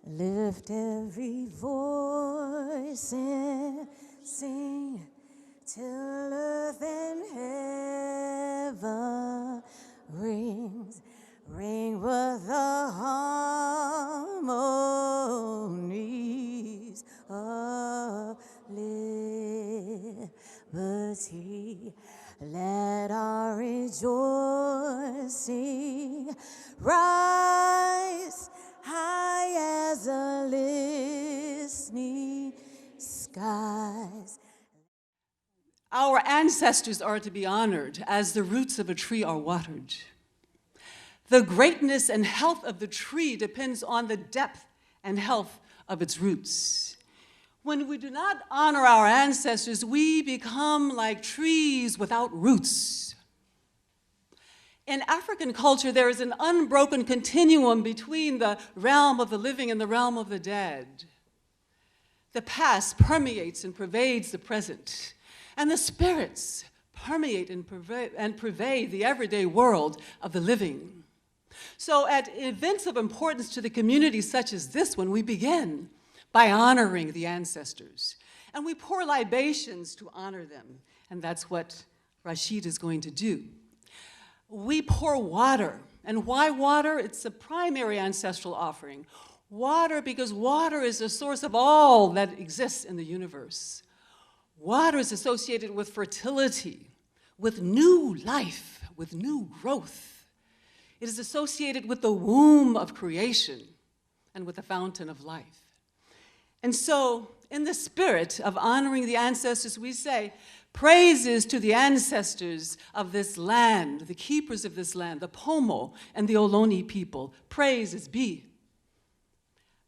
Lift every voice and sing till earth and heaven ring with the harmonies of liberty. Let our rejoicing rise high as the listening skies. Our ancestors are to be honored as the roots of a tree are watered. The greatness and health of the tree depends on the depth and health of its roots. When we do not honor our ancestors, we become like trees without roots. In African culture, there is an unbroken continuum between the realm of the living and the realm of the dead. The past permeates and pervades the present, and the spirits permeate and pervade the everyday world of the living. So at events of importance to the community such as this one, we begin by honoring the ancestors. And we pour libations to honor them, and that's what Rashid is going to do. We pour water. And why water? It's a primary ancestral offering. Water because water is the source of all that exists in the universe. Water is associated with fertility, with new life, with new growth. It is associated with the womb of creation and with the fountain of life. And so, in the spirit of honoring the ancestors, we say, praises to the ancestors of this land, the keepers of this land, the Pomo and the Oloni people. Praises be.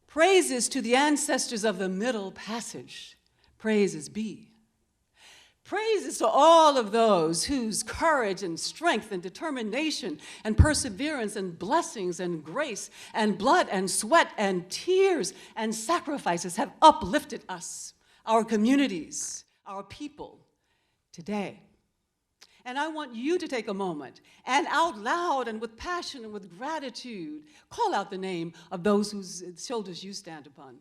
Praises to the ancestors of the Middle Passage. Praises be. Praises to all of those whose courage and strength and determination and perseverance and blessings and grace and blood and sweat and tears and sacrifices have uplifted us, our communities, our people, today. And I want you to take a moment and out loud and with passion and with gratitude, call out the name of those whose shoulders you stand upon.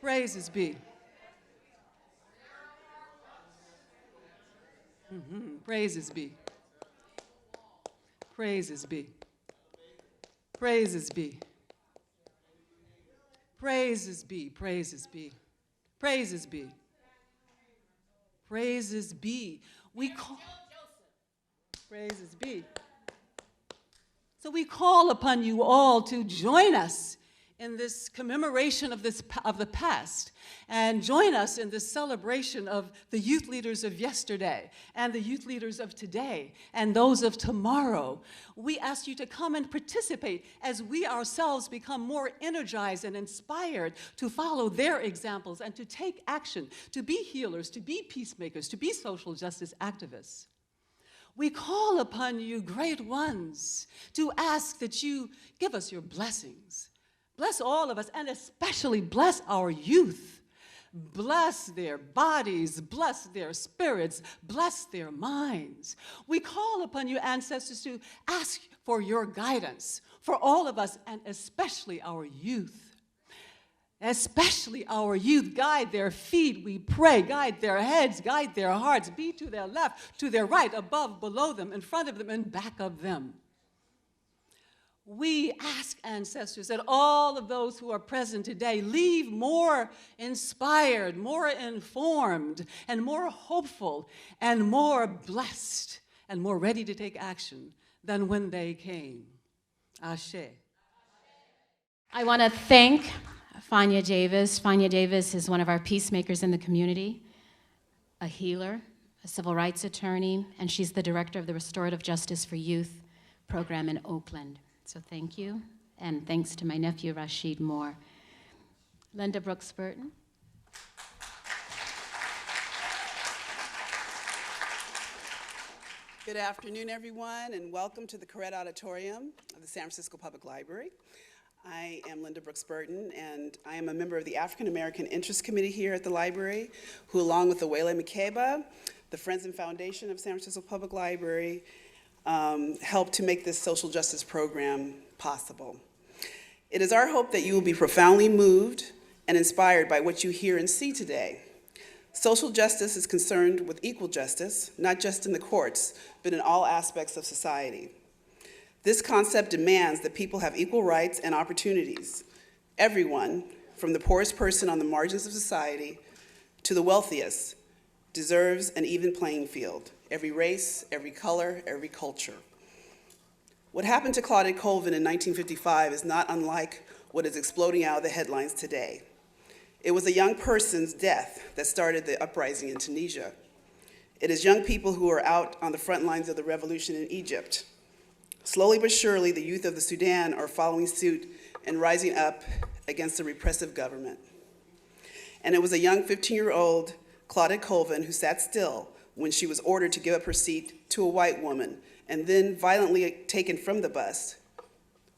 Praises be. Praises be. Praises be. Praises be. Praises be. Praises be. Praises be. Praises be. We call. Praises be. So we call upon you all to join us in this commemoration of the past, and join us in this celebration of the youth leaders of yesterday, and the youth leaders of today, and those of tomorrow. We ask you to come and participate as we ourselves become more energized and inspired to follow their examples and to take action, to be healers, to be peacemakers, to be social justice activists. We call upon you, great ones, to ask that you give us your blessings. Bless all of us, and especially bless our youth. Bless their bodies, bless their spirits, bless their minds. We call upon you, ancestors, to ask for your guidance for all of us, and especially our youth. Especially our youth. Guide their feet, we pray. Guide their heads, guide their hearts. Be to their left, to their right, above, below them, in front of them, and back of them. We ask, ancestors, that all of those who are present today leave more inspired, more informed, and more hopeful, and more blessed, and more ready to take action than when they came. Ashe. I want to thank Fania Davis. Fania Davis is one of our peacemakers in the community, a healer, a civil rights attorney, and she's the director of the Restorative Justice for Youth program in Oakland. So thank you, and thanks to my nephew, Rashid Moore. Linda Brooks Burton. Good afternoon, everyone, and welcome to the Corrett Auditorium of the San Francisco Public Library. I am Linda Brooks Burton, and I am a member of the African American Interest Committee here at the library, who, along with Awele Makeba, the Friends and Foundation of San Francisco Public Library, helped to make this social justice program possible. It is our hope that you will be profoundly moved and inspired by what you hear and see today. Social justice is concerned with equal justice, not just in the courts, but in all aspects of society. This concept demands that people have equal rights and opportunities. Everyone, from the poorest person on the margins of society to the wealthiest, deserves an even playing field. Every race, every color, every culture. What happened to Claudette Colvin in 1955 is not unlike what is exploding out of the headlines today. It was a young person's death that started the uprising in Tunisia. It is young people who are out on the front lines of the revolution in Egypt. Slowly but surely, the youth of the Sudan are following suit and rising up against the repressive government. And it was a young 15-year-old Claudette Colvin who sat still when she was ordered to give up her seat to a white woman and then violently taken from the bus,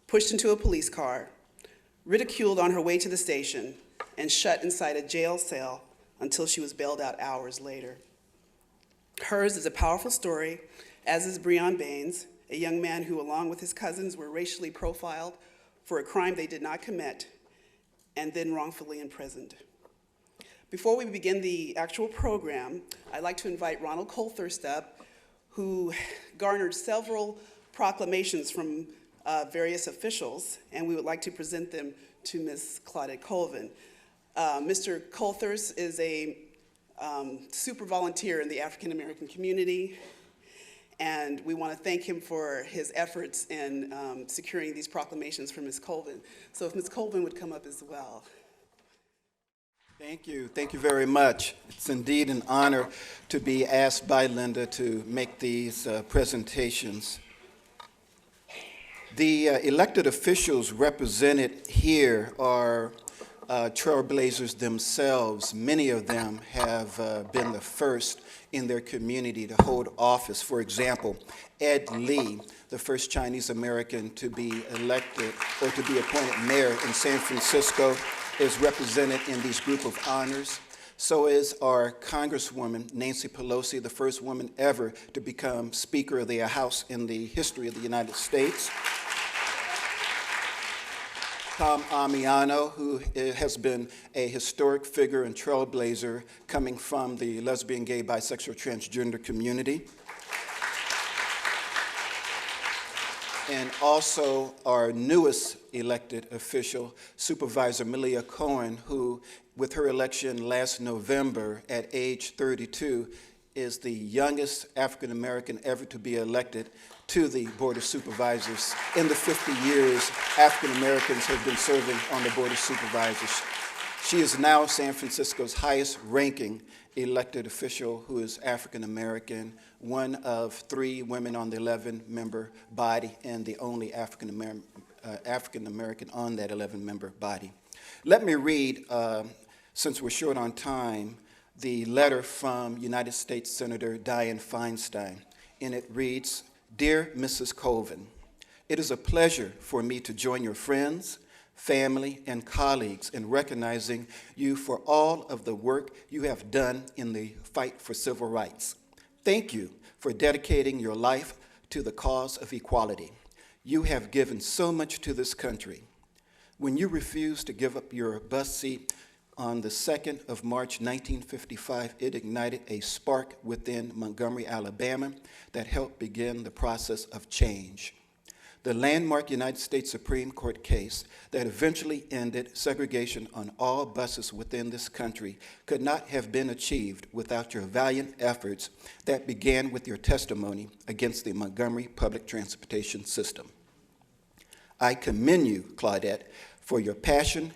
pushed into a police car, ridiculed on her way to the station, and shut inside a jail cell until she was bailed out hours later. Hers is a powerful story, as is Bryonn Bain's, a young man who, along with his cousins, were racially profiled for a crime they did not commit and then wrongfully imprisoned. Before we begin the actual program, I'd like to invite Ronald Colthurst up, who garnered several proclamations from various officials, and we would like to present them to Ms. Claudette Colvin. Mr. Colthurst is a super volunteer in the African American community, and we want to thank him for his efforts in securing these proclamations for Ms. Colvin. So if Ms. Colvin would come up as well. Thank you very much. It's indeed an honor to be asked by Linda to make these presentations. The elected officials represented here are trailblazers themselves. Many of them have been the first in their community to hold office. For example, Ed Lee, the first Chinese American to be elected or to be appointed mayor in San Francisco, is represented in these group of honors. So is our Congresswoman, Nancy Pelosi, the first woman ever to become Speaker of the House in the history of the United States. Tom Amiano, who has been a historic figure and trailblazer coming from the lesbian, gay, bisexual, transgender community. And also our newest elected official, Supervisor Malia Cohen, who, with her election last November at age 32, is the youngest African American ever to be elected to the Board of Supervisors. In the 50 years African Americans have been serving on the Board of Supervisors. She is now San Francisco's highest ranking elected official who is African American, one of 3 women on the 11-member body and the only African American on that 11-member body. Let me read, since we're short on time, the letter from United States Senator Dianne Feinstein, and it reads, "Dear Mrs. Colvin, it is a pleasure for me to join your friends, family, and colleagues in recognizing you for all of the work you have done in the fight for civil rights. Thank you for dedicating your life to the cause of equality. You have given so much to this country. When you refused to give up your bus seat on the 2nd of March 1955, it ignited a spark within Montgomery, Alabama, that helped begin the process of change. The landmark United States Supreme Court case that eventually ended segregation on all buses within this country could not have been achieved without your valiant efforts that began with your testimony against the Montgomery public transportation system. I commend you, Claudette, for your passion,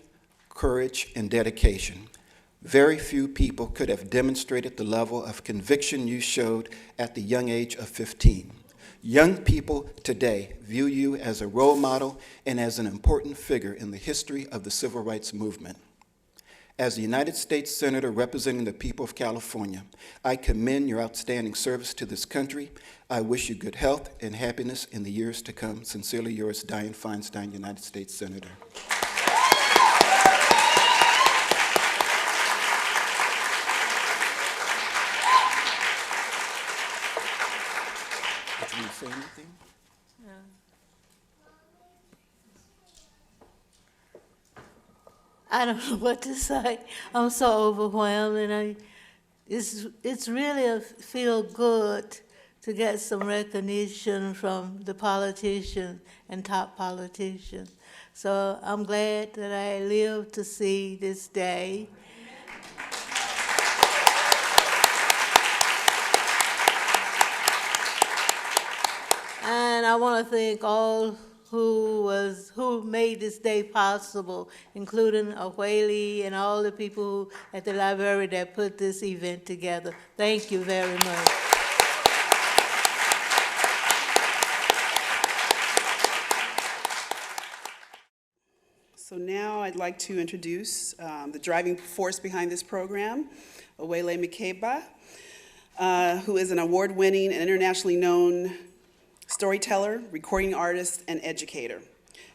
courage, and dedication. Very few people could have demonstrated the level of conviction you showed at the young age of 15. Young people today view you as a role model and as an important figure in the history of the civil rights movement. As a United States Senator representing the people of California, I commend your outstanding service to this country. I wish you good health and happiness in the years to come. Sincerely yours, Dianne Feinstein, United States Senator. Did you say anything? I don't know what to say. I'm so overwhelmed, and it's really feel good to get some recognition from the politicians and top politicians. So I'm glad that I lived to see this day. And I want to thank all who made this day possible, including Awele and all the people at the library that put this event together. Thank you very much. So now I'd like to introduce the driving force behind this program, Awele Makeba, who is an award-winning and internationally known storyteller, recording artist, and educator.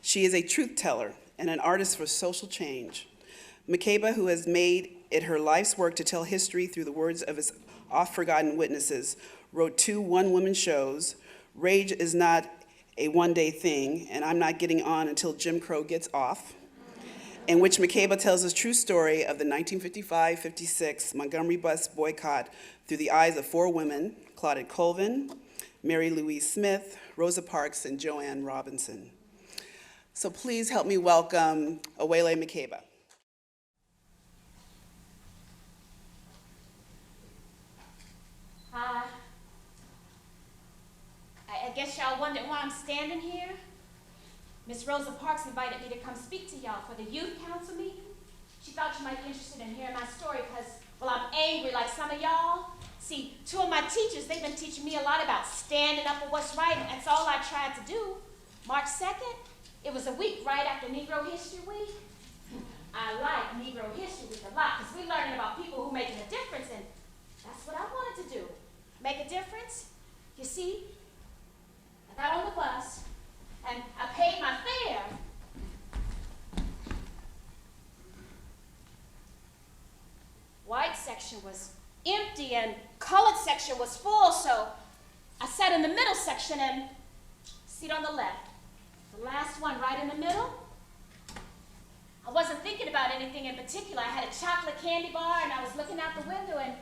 She is a truth teller and an artist for social change. Makeba, who has made it her life's work to tell history through the words of his oft-forgotten witnesses, wrote 2 one-woman shows, Rage Is Not a One-Day Thing, and I'm Not Getting On Until Jim Crow Gets Off, in which Makeba tells his true story of the 1955-56 Montgomery bus boycott through the eyes of 4 women, Claudette Colvin, Mary Louise Smith, Rosa Parks, and Joanne Robinson. So please help me welcome Awele Makeba. Hi. I guess y'all wondering why I'm standing here. Miss Rosa Parks invited me to come speak to y'all for the youth council meeting. She thought you might be interested in hearing my story because, well, I'm angry like some of y'all. See, 2 of my teachers, they've been teaching me a lot about standing up for what's right, and that's all I tried to do. March 2nd, it was a week right after Negro History Week. I like Negro History Week a lot because we're learning about people who are making a difference, and that's what I wanted to do. Make a difference. You see, I got on the bus, and I paid my fare. White section was empty and colored section was full, so I sat in the middle section and seat on the left. The last one right in the middle. I wasn't thinking about anything in particular. I had a chocolate candy bar and I was looking out the window and,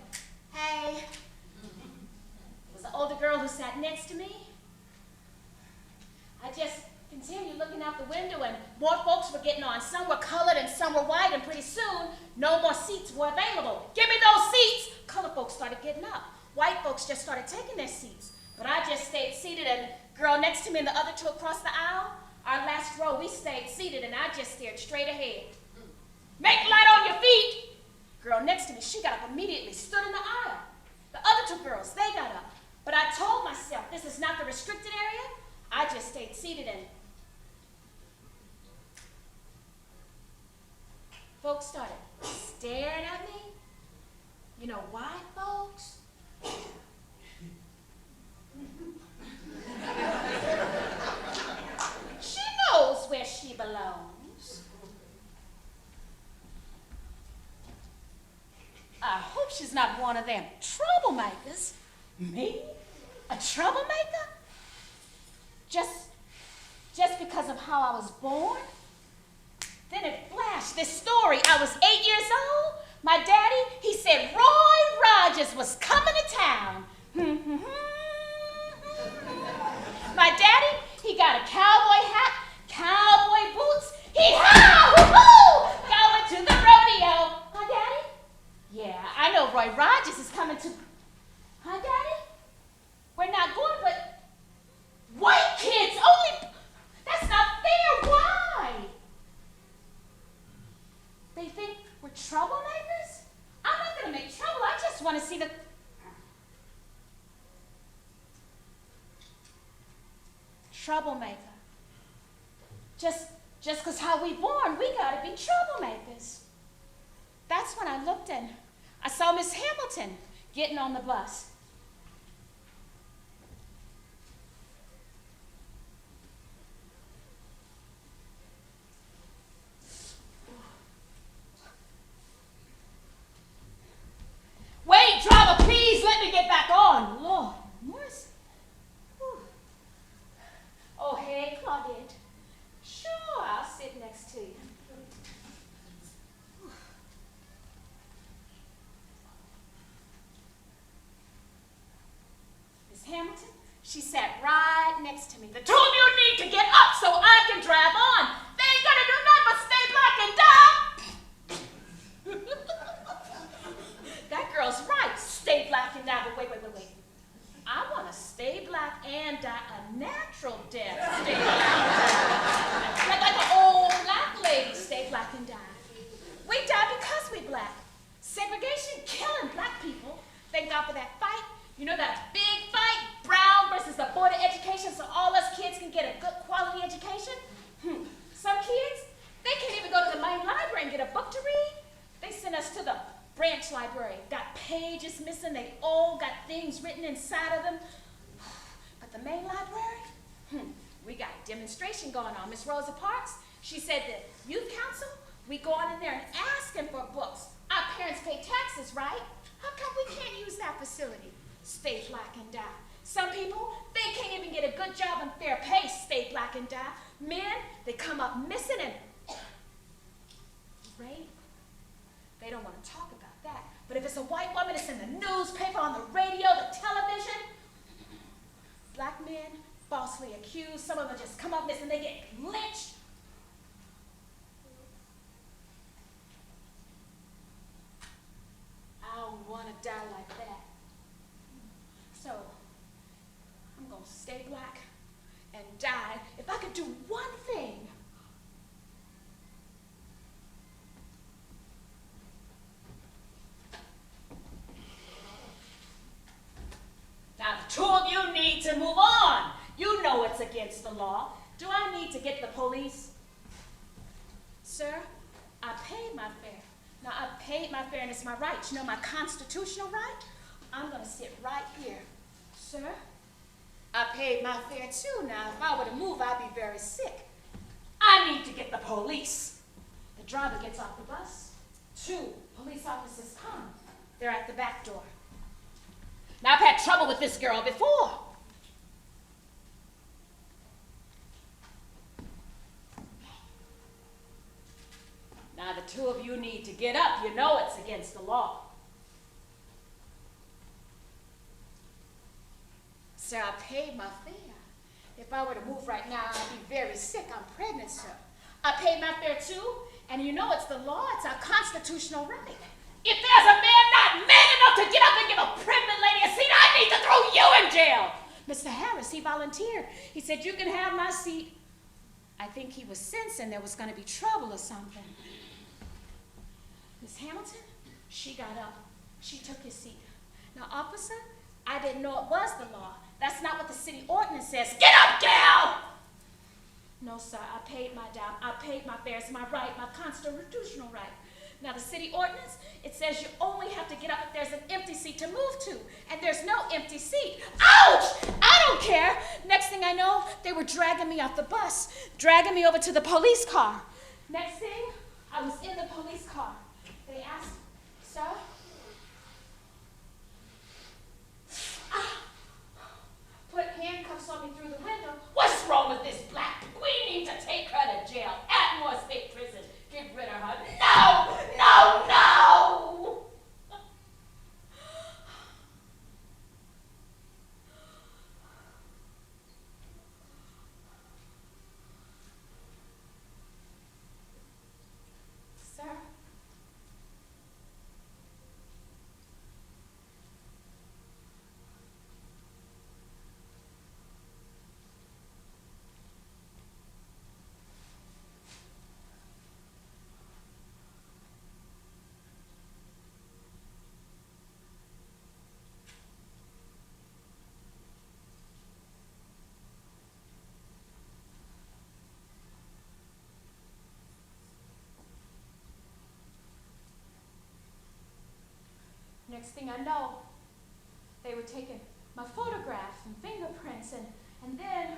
hey, it was an older girl who sat next to me. I just continued looking out the window and more folks were getting on. Some were colored and some were white, and pretty soon no more seats were available. Give me those seats! Colored folks started getting up. White folks just started taking their seats. But I just stayed seated, and girl next to me and the other 2 across the aisle, our last row, we stayed seated, and I just stared straight ahead. Make light on your feet! Girl next to me, she got up immediately, stood in the aisle. The other 2 girls, they got up. But I told myself, this is not the restricted area. I just stayed seated, and folks started staring at me. You know why, folks? She knows where she belongs. I hope she's not one of them troublemakers. Me? A troublemaker? Just because of how I was born? Then it flashed, this story. I was 8 years old. My daddy, he said Roy Rogers was coming to town. My daddy, he got a cowboy hat, cowboy boots. Hee-haw, woo-hoo, going to the rodeo. Huh, Daddy? Yeah, I know Roy Rogers is coming to... Huh, Daddy? We're not going, but... White kids only... That's not fair. Why? They think we're troublemakers? I'm not going to make trouble. I just want to see the... Troublemaker. Just because how we born, we got to be troublemakers. That's when I looked and I saw Miss Hamilton getting on the bus. Wait, driver, please let me get back on. Lord, mercy. Whew. Oh, hey, Claudette. Sure, I'll sit next to you. to me. The two of you need to get up so I can drive on. They ain't gonna do nothing but stay black and die. That girl's right. Stay black and die. But wait. I want to stay black and die a natural death. Stay black. Like an old black lady. Stay black and die. We die because we black. Segregation killing black people. Thank God for that fight. You know that big fight, Brown versus the Board of Education, so all us kids can get a good quality education? Some kids, they can't even go to the main library and get a book to read. They send us to the branch library. Got pages missing, they all got things written inside of them. But the main library, we got a demonstration going on. Miss Rosa Parks, she said that youth council, we go on in there and ask them for books. Our parents pay taxes, right? How come we can't use that facility? Stay black and die. Some people, they can't even get a good job and fair pay. Stay black and die. Men, they come up missing and rape. They don't want to talk about that. But if it's a white woman, it's in the newspaper, on the radio, the television. Black men falsely accused. Some of them just come up missing. They get lynched. I don't want to die like that. So, I'm going to stay black and die if I could do one thing. Now, the two of you need to move on. You know it's against the law. Do I need to get the police? Sir, I paid my fare. Now, I paid my fare and it's my right. You know my constitutional right? I'm going to sit right here. Sir, I paid my fare too. Now, if I were to move, I'd be very sick. I need to get the police. The driver gets off the bus. 2 police officers come. They're at the back door. Now, I've had trouble with this girl before. Now, the two of you need to get up. You know it's against the law. Sir, I paid my fare. If I were to move right now, I'd be very sick. I'm pregnant, sir. I paid my fare too, and you know it's the law. It's our constitutional right. If there's a man not man enough to get up and give a pregnant lady a seat, I need to throw you in jail. Mr. Harris, he volunteered. He said, you can have my seat. I think he was sensing there was going to be trouble or something. Miss Hamilton, she got up. She took his seat. Now, officer, I didn't know it was the law. That's not what the city ordinance says. Get up, gal! No, sir, I paid my dime. I paid my fare. It's my right, my constitutional right. Now, the city ordinance, it says you only have to get up if there's an empty seat to move to, and there's no empty seat. Ouch! I don't care. Next thing I know, they were dragging me off the bus, dragging me over to the police car. Next thing, I was in the police car. They asked, sir? Put handcuffs on me through the window. What's wrong with this black? We need to take her to jail. Atmore State Prison. Get rid of her. No! No! No! Sir? Next thing I know, they were taking my photographs and fingerprints, and then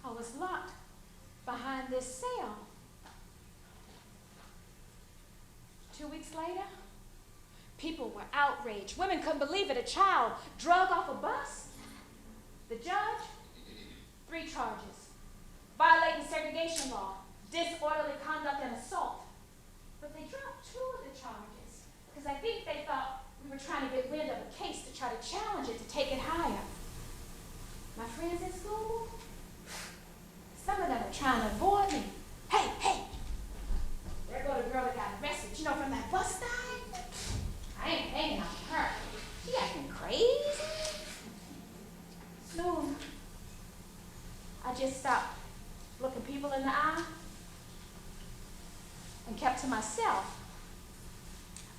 I was locked behind this cell. 2 weeks later, people were outraged. Women couldn't believe it. A child drug off a bus. The judge, 3 charges. Violating segregation law, disorderly conduct, and assault. But they dropped 2 of the charges. Because I think they thought we were trying to get wind of a case to try to challenge it, to take it higher. My friends in school, some of them are trying to avoid me. Hey, hey, there go the girl that got arrested, you know, from that bus stop. I ain't hanging out with her. She acting crazy. Soon, I just stopped looking people in the eye and kept to myself.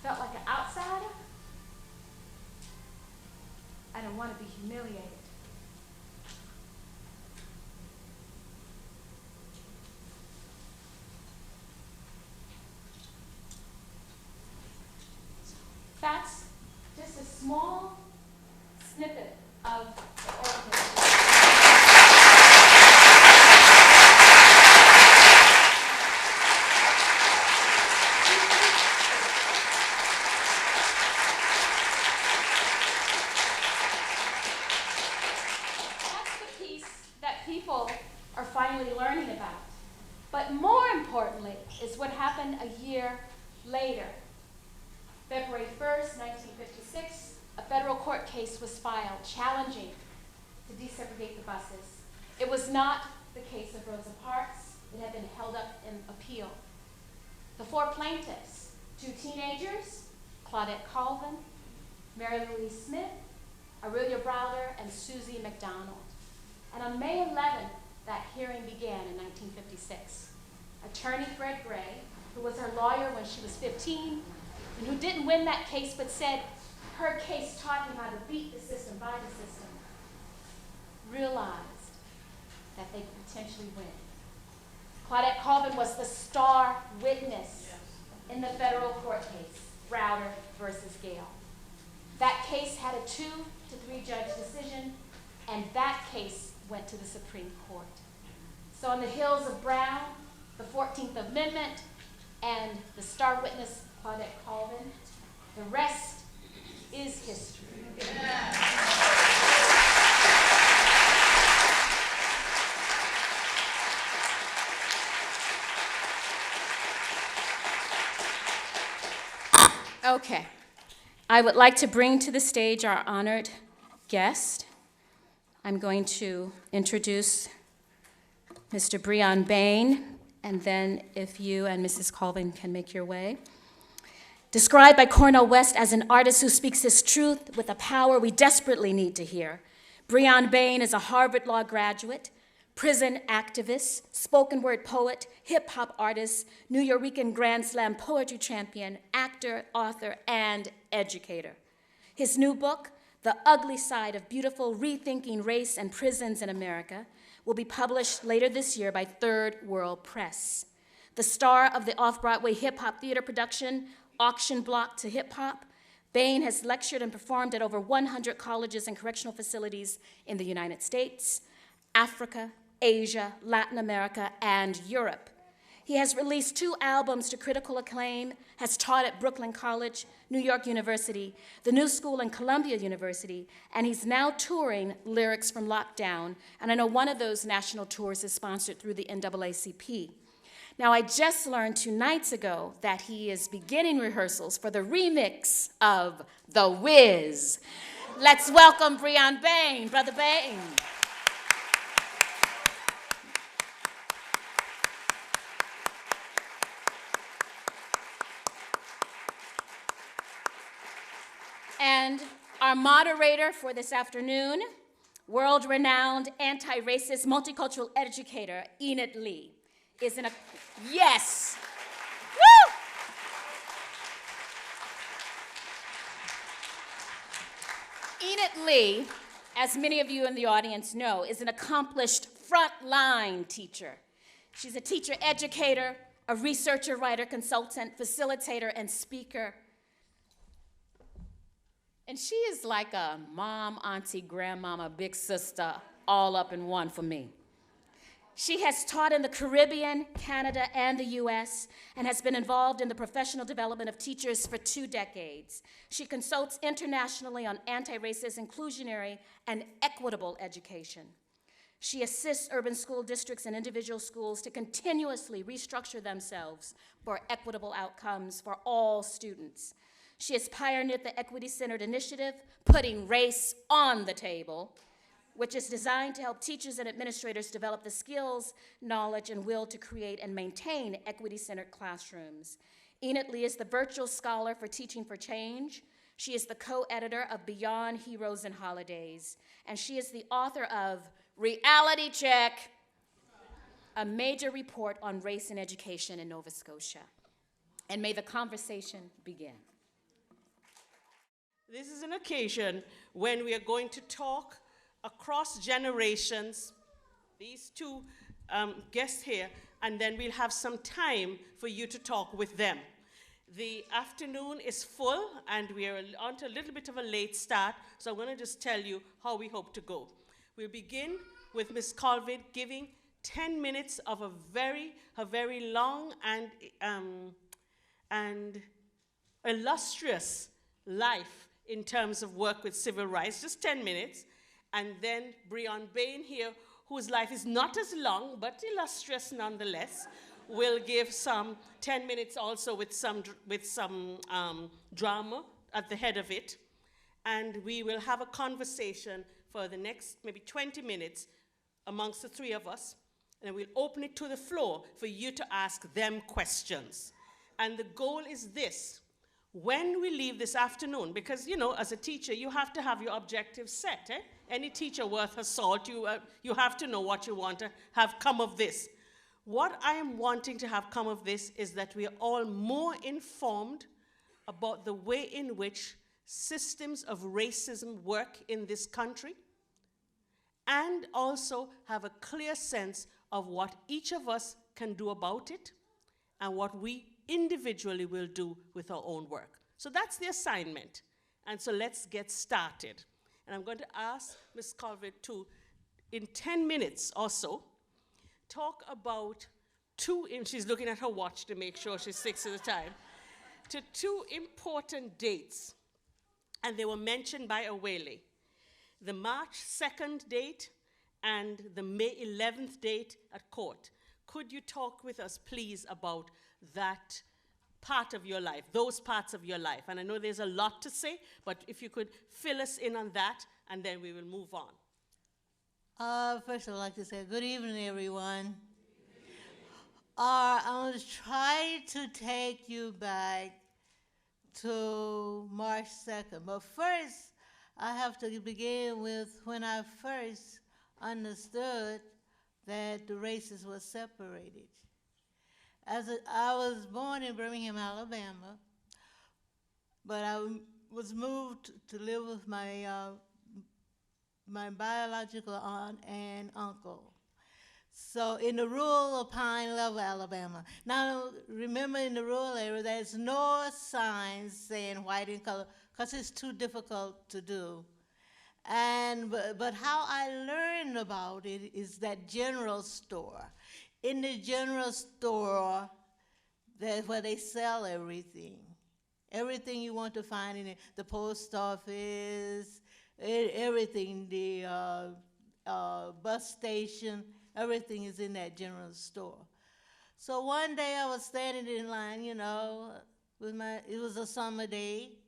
I felt like an outsider. I didn't want to be humiliated. That's just a small snippet of the oral history. That's the piece that people are finally learning about. But more importantly is what happened a year later. February 1st, 1956, a federal court case was filed challenging to desegregate the buses. It was not the case of Rosa Parks. It had been held up in appeal. The four plaintiffs, two teenagers, Claudette Colvin, Mary Louise Smith, Aurelia Browder, and Susie McDonald. And on May 11th, that hearing began in 1956. Attorney Fred Gray, who was her lawyer when she was 15, and who didn't win that case but said her case taught him how to beat the system by the system, realized that they could potentially win. Claudette Colvin was the star witness in the federal court case, Browder versus Gale. That case had a 2 to 3 judge decision, and that case went to the Supreme Court. So on the heels of Brown, the 14th Amendment, and the star witness Claudette Colvin, the rest is history. Okay, I would like to bring to the stage our honored guest. I'm going to introduce Mr. Bryonn Bain, and then if you and Mrs. Colvin can make your way. Described by Cornel West as an artist who speaks his truth with a power we desperately need to hear, Bryonn Bain is a Harvard Law graduate, prison activist, spoken word poet, hip-hop artist, Nuyorican Grand Slam poetry champion, actor, author, and educator. His new book, The Ugly Side of Beautiful Rethinking Race and Prisons in America, will be published later this year by Third World Press. The star of the off-Broadway hip-hop theater production, Auction Block to Hip Hop, Bain has lectured and performed at over 100 colleges and correctional facilities in the United States, Africa, Asia, Latin America, and Europe. He has released 2 albums to critical acclaim, has taught at Brooklyn College, New York University, the New School, and Columbia University, and he's now touring Lyrics from Lockdown, and I know one of those national tours is sponsored through the NAACP. Now, I just learned 2 nights ago that he is beginning rehearsals for the remix of The Wiz. Let's welcome Bryonn Bain, Brother Bain. And our moderator for this afternoon, world-renowned anti-racist multicultural educator, Enid Lee, is in a, yes! Woo! Enid Lee, as many of you in the audience know, is an accomplished frontline teacher. She's a teacher educator, a researcher, writer, consultant, facilitator, and speaker. And she is like a mom, auntie, grandmama, big sister, all up in one for me. She has taught in the Caribbean, Canada, and the US, and has been involved in the professional development of teachers for 2 decades. She consults internationally on anti-racist, inclusionary, and equitable education. She assists urban school districts and individual schools to continuously restructure themselves for equitable outcomes for all students. She has pioneered the Equity-Centered Initiative, Putting Race on the Table, which is designed to help teachers and administrators develop the skills, knowledge, and will to create and maintain equity-centered classrooms. Enid Lee is the virtual scholar for Teaching for Change. She is the co-editor of Beyond Heroes and Holidays, and she is the author of Reality Check, a major report on race and education in Nova Scotia. And may the conversation begin. This is an occasion when we are going to talk across generations, these two guests here, and then we'll have some time for you to talk with them. The afternoon is full, and we are on to a little bit of a late start, so I'm going to just tell you how we hope to go. We'll begin with Ms. Colvin giving 10 minutes of a very long and illustrious life in terms of work with civil rights, just 10 minutes. And then Bryonn Bain here, whose life is not as long, but illustrious nonetheless, will give some 10 minutes also with some drama at the head of it. And we will have a conversation for the next maybe 20 minutes amongst the three of us. And we'll open it to the floor for you to ask them questions. And the goal is this: when we leave this afternoon, because, you know, as a teacher, you have to have your objectives set. Any teacher worth her salt, you have to know what you want to have come of this. What I am wanting to have come of this is that we are all more informed about the way in which systems of racism work in this country, and also have a clear sense of what each of us can do about it and what we individually will do with our own work. So that's the assignment. And so let's get started. And I'm going to ask Ms. Colvin to, in 10 minutes or so, talk about and she's looking at her watch to make sure she sticks to the time, to two important dates. And they were mentioned by Awele: the March 2nd date and the May 11th date at court. Could you talk with us, please, about that part of your life, those parts of your life? And I know there's a lot to say, but if you could fill us in on that, and then we will move on. First, I'd like to say good evening, everyone. I'm going to try to take you back to March 2nd. But first, I have to begin with when I first understood that the races were separated. I was born in Birmingham, Alabama, but I was moved to live with my biological aunt and uncle. So in the rural of Pine Level, Alabama. Now, remember, in the rural area, there's no signs saying white in color, because it's too difficult to do. But how I learned about it is that general store. In the general store, that's where they sell everything. Everything you want to find in it, the post office, everything, the bus station, everything is in that general store. So one day I was standing in line, you know, it was a summer day,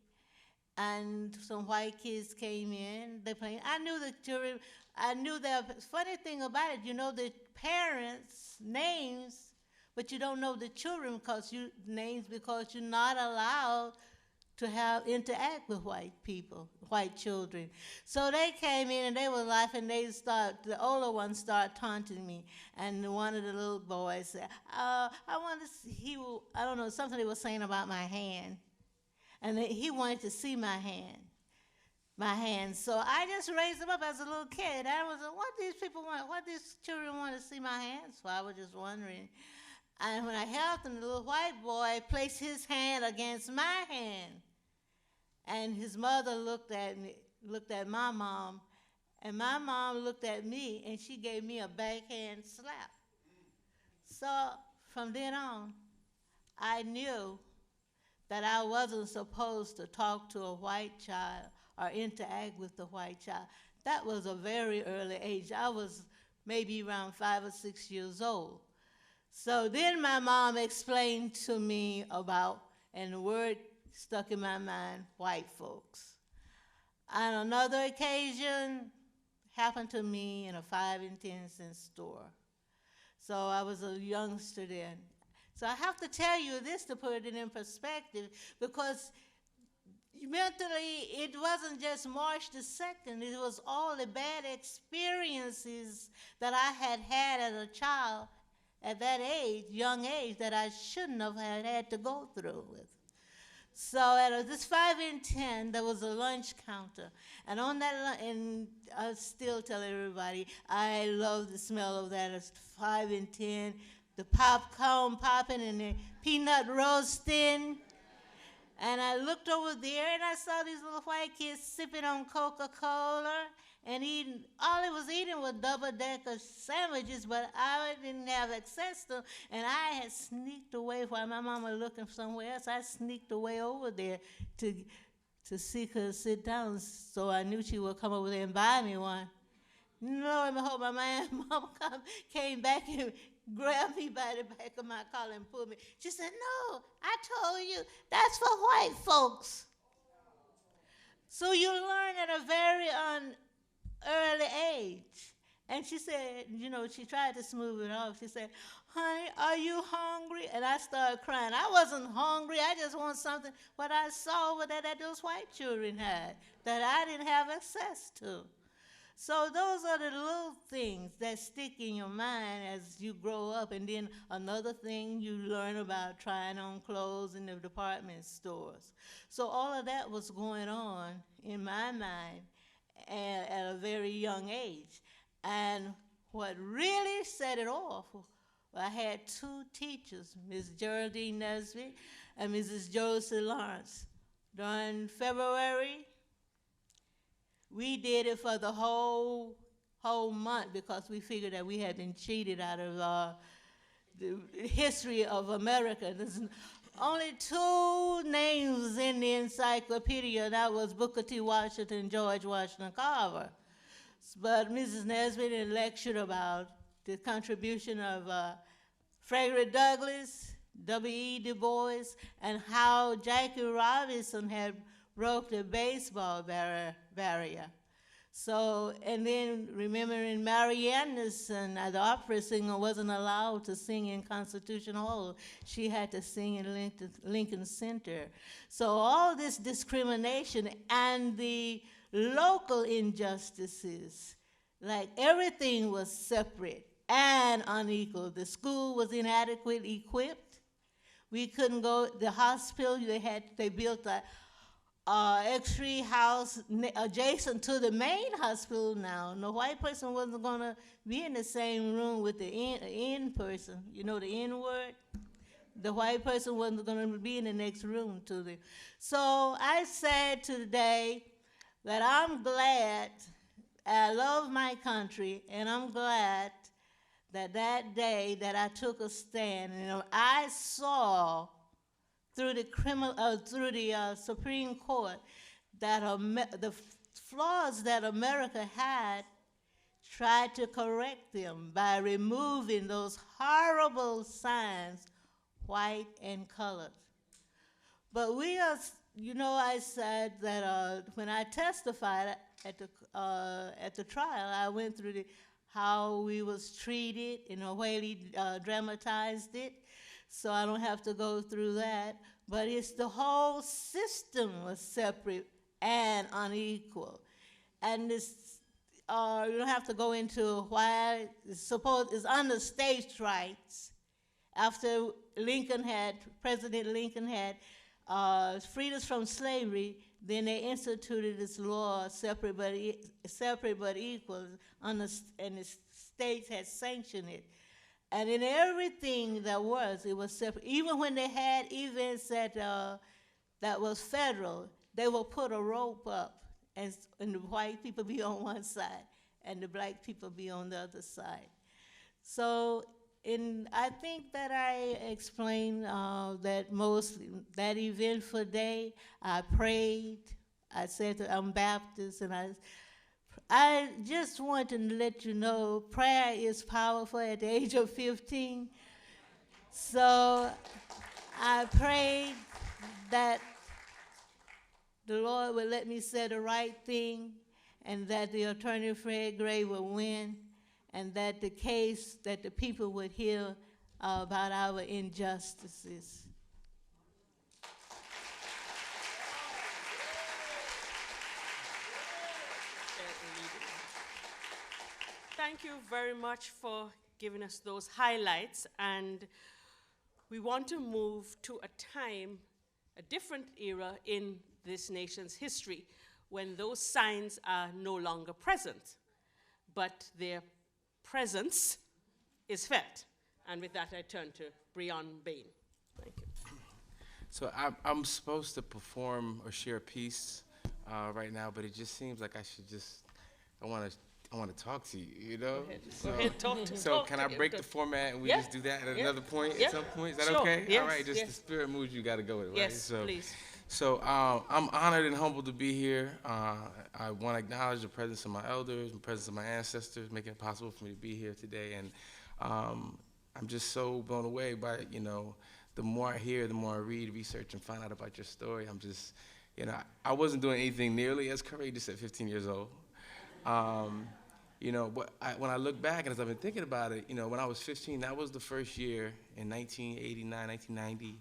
and some white kids came in, they playing. I knew the children, I knew the funny thing about it, you know the parents' names, but you don't know the children names because you're not allowed to interact with white people, white children. So they came in and they were laughing. The older ones started taunting me, and one of the little boys said, I want to see, I don't know, something they were saying about my hand. And he wanted to see my hand. So I just raised him up as a little kid. I was like, what these people want? What these children want to see my hand? So I was just wondering. And when I helped him, the little white boy placed his hand against my hand. And his mother looked at my mom, and my mom looked at me, and she gave me a backhand slap. So from then on, I knew that I wasn't supposed to talk to a white child or interact with the white child. That was a very early age. I was maybe around 5 or 6 years old. So then my mom explained to me about, and the word stuck in my mind, white folks. On another occasion, happened to me in a 5 and 10 cent store. So I was a youngster then. So I have to tell you this to put it in perspective, because mentally it wasn't just March the 2nd, it was all the bad experiences that I had had as a child at that age, young age, that I shouldn't have had to go through with. So at this 5 and 10, there was a lunch counter. And on that, and I still tell everybody, I love the smell of that. It's 5 and 10, the popcorn popping and the peanut roasting. And I looked over there and I saw these little white kids sipping on Coca-Cola and eating. All it was eating was double-decker sandwiches, but I didn't have access to them. And I had sneaked away while my mama was looking somewhere else. I sneaked away over there to see her sit down, so I knew she would come over there and buy me one. Lo and behold, my mama came back and grabbed me by the back of my collar and pulled me. She said, "No, I told you, that's for white folks." So you learn at a very early age. And she said, she tried to smooth it off. She said, "Honey, are you hungry?" And I started crying. I wasn't hungry. I just want something, what I saw over there that those white children had, that I didn't have access to. So those are the little things that stick in your mind as you grow up. And then another thing, you learn about trying on clothes in the department stores. So all of that was going on in my mind at a very young age. And what really set it off, I had two teachers, Ms. Geraldine Nesbitt and Mrs. Josie Lawrence. During February, we did it for the whole month because we figured that we had been cheated out of the history of America. There's only two names in the encyclopedia. That was Booker T. Washington and George Washington Carver. But Mrs. Nesbitt had lectured about the contribution of Frederick Douglass, W.E. Du Bois, and how Jackie Robinson had broke the baseball barrier. So, and then remembering Mary Anderson, the opera singer, wasn't allowed to sing in Constitution Hall. She had to sing in Lincoln Center. So all this discrimination and the local injustices, like everything was separate and unequal. The school was inadequately equipped. We couldn't go, the hospital, they built a X-ray house adjacent to the main hospital now. No white person wasn't gonna be in the same room with the in person, the N word. The white person wasn't gonna be in the next room to them. So I said today that I'm glad, I love my country, and I'm glad that day that I took a stand, I saw through the Supreme Court that the flaws that America had, tried to correct them by removing those horrible signs, white and colored. But we are, I said that when I testified at the trial, I went through how we was treated, Awele dramatized it. So I don't have to go through that. But it's the whole system was separate and unequal. And this, you don't have to go into why it's under states' rights. After President Lincoln had freed us from slavery, then they instituted this law, separate but equal, and the states had sanctioned it. And in everything it was separate. Even when they had events that was federal, they will put a rope up, and the white people be on one side, and the black people be on the other side. So I think that I explained that eventful day. I prayed. I said that I'm Baptist, and I just want to let you know prayer is powerful at the age of 15. So I prayed that the Lord would let me say the right thing. and that the attorney Fred Gray would win, and that the case, that the people would hear about our injustices. Thank you very much for giving us those highlights, and we want to move to a time, a different era in this nation's history, when those signs are no longer present, but their presence is felt. And with that, I turn to Bryonn Bain. Thank you. So I'm supposed to perform or share a piece right now, but it just seems like I should just, I want to talk to you, you know? Go ahead, talk to So can I break the format and we just do that at another point, at some point? Is that Sure. okay? Yes, All right, just yes. the spirit moves, you got to go with it, right? Yes, please. So I'm honored and humbled to be here. I want to acknowledge the presence of my elders, the presence of my ancestors, making it possible for me to be here today. And I'm just so blown away by, you know, the more I hear, the more I read, research, and find out about your story. I'm just, you know, I wasn't doing anything nearly as courageous at 15 years old. You know, but when I look back, and as I've been thinking about it, you know, when I was 15, that was the first year in 1989, 1990,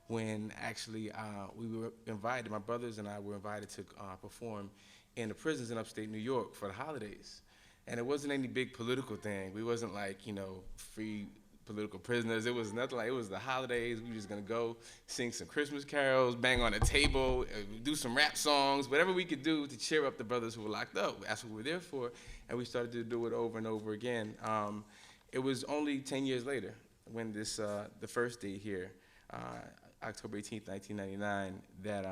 when actually we were invited, my brothers and I were invited to perform in the prisons in upstate New York for the holidays. And it wasn't any big political thing. We wasn't like, you know, free political prisoners. It was nothing like, it was the holidays. We were just gonna go sing some Christmas carols, bang on a table, do some rap songs, whatever we could do to cheer up the brothers who were locked up. That's what we were there for. And we started to do it over and over again. It was only 10 years later when this, the first day here, October 18th, 1999, that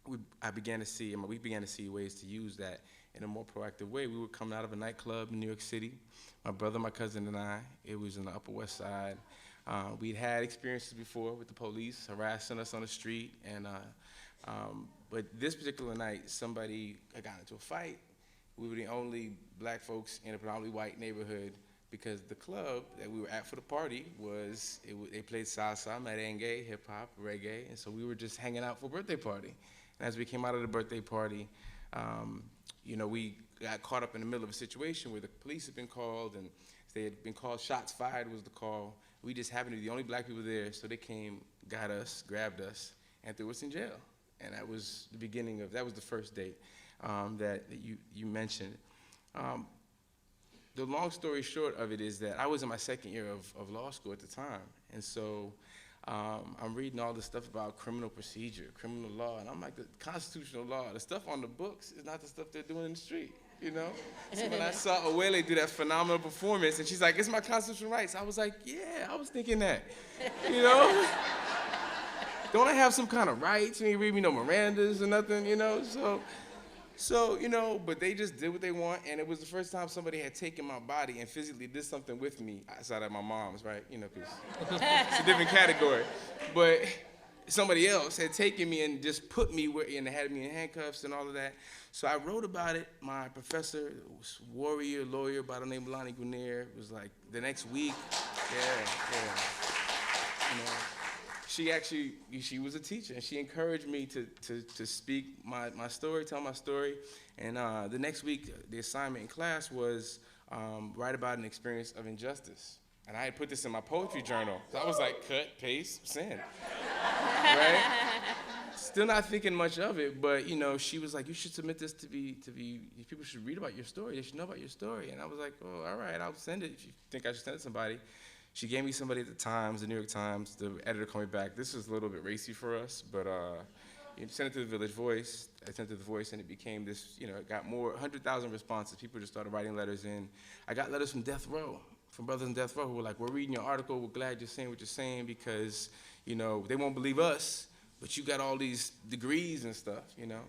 we began to see ways to use that in a more proactive way. We were coming out of a nightclub in New York City, my brother, my cousin, and I. It was in the Upper West Side. We'd had experiences before with the police harassing us on the street, and but this particular night, somebody got into a fight. We were the only black folks in a predominantly white neighborhood, because the club that we were at for the party they played salsa, merengue, hip hop, reggae, and so we were just hanging out for a birthday party. And as we came out of the birthday party, you know, we got caught up in the middle of a situation where the police had been called, and they had been called, shots fired was the call. We just happened to be the only black people there, so they came, got us, grabbed us, and threw us in jail. And that was the beginning of, that was the first date that you mentioned. The long story short of it is that I was in my second year of law school at the time, and so I'm reading all this stuff about criminal procedure, criminal law, and I'm like, the constitutional law, the stuff on the books is not the stuff they're doing in the street, you know? So when I saw Awele do that phenomenal performance, and she's like, it's my constitutional rights, I was like, yeah, I was thinking that, you know? Don't I have some kind of rights? You ain't read me no Mirandas or nothing, you know? So, you know, but they just did what they want, and it was the first time somebody had taken my body and physically did something with me outside of my mom's, right? You know, because it's a different category. But somebody else had taken me and just put me where, and had me in handcuffs and all of that. So I wrote about it. My professor, warrior, lawyer by the name of Lonnie Guinier, was like, the next week, yeah. You know, she was a teacher, and she encouraged me to speak my story, tell my story. And the next week, the assignment in class was write about an experience of injustice. And I had put this in my poetry journal. So I was like, cut, paste, send, right? Still not thinking much of it, but you know, she was like, you should submit this to be, people should read about your story, they should know about your story. And I was like, oh, all right, I'll send it if you think I should send it to somebody. She gave me somebody at the Times, the New York Times. The editor called me back. This was a little bit racy for us, but sent it to the Village Voice. I sent it to the Voice, and it became this, you know, it got more, 100,000 responses. People just started writing letters in. I got letters from death row, from brothers in death row who were like, we're reading your article. We're glad you're saying what you're saying because, you know, they won't believe us, but you got all these degrees and stuff, you know.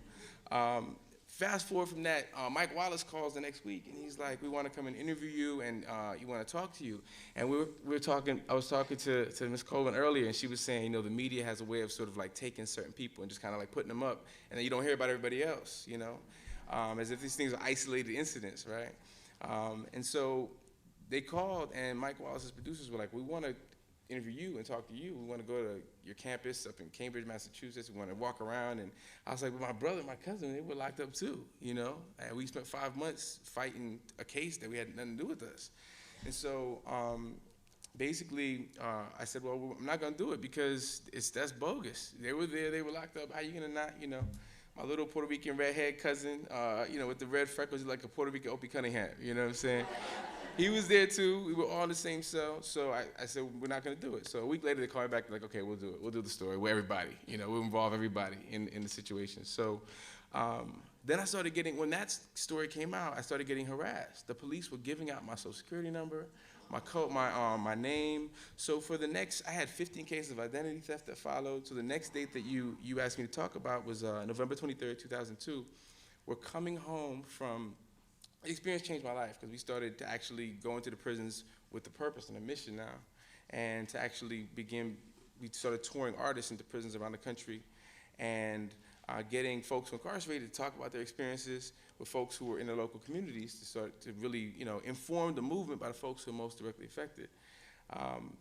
Fast forward from that, Mike Wallace calls the next week, and he's like, we want to come and interview you, and you want to talk to you. And we were talking, I was talking to Ms. Colvin earlier, and she was saying, you know, the media has a way of sort of like taking certain people and just kind of like putting them up, and then you don't hear about everybody else, you know, as if these things are isolated incidents, right? And so they called, and Mike Wallace's producers were like, we want to interview you and talk to you. We want to go to your campus up in Cambridge, Massachusetts. We want to walk around. And I was like, well, my brother and my cousin, they were locked up too, you know? And we spent 5 months fighting a case that we had nothing to do with us. And so basically, I said, well, I'm not going to do it because that's bogus. They were there, they were locked up. How you going to not, you know? My little Puerto Rican redhead cousin, you know, with the red freckles, like a Puerto Rican Opie Cunningham, you know what I'm saying? He was there too. We were all in the same cell. So I said, we're not going to do it. So a week later, they called me back, like, okay, we'll do it. We'll do the story with everybody. You know, we'll involve everybody in the situation. So then I started getting, when that story came out, I started getting harassed. The police were giving out my social security number, my code, my name. So for the next, I had 15 cases of identity theft that followed. So the next date that you asked me to talk about was November 23rd, 2002. We're coming home from, the experience changed my life because we started to actually go into the prisons with a purpose and a mission now. And to actually begin, we started touring artists into prisons around the country and getting folks who are incarcerated to talk about their experiences with folks who were in the local communities to start to really, you know, inform the movement by the folks who are most directly affected.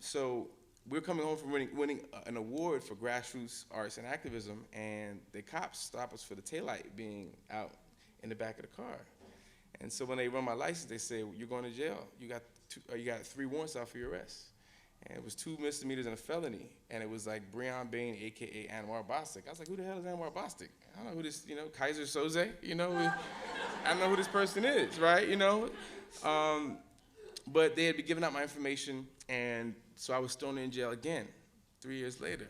So we're coming home from winning an award for grassroots arts and activism, and the cops stop us for the taillight being out in the back of the car. And so when they run my license, they say, well, you're going to jail. You got 3 warrants out for your arrest. And it was 2 misdemeanors and a felony. And it was like Bryonn, Bain, AKA Anwar Bostic. I was like, who the hell is Anwar Bostic? I don't know who this, you know, Kaiser Soze, you know? I don't know who this person is, right, you know? But they had been giving out my information, and so I was thrown in jail again 3 years later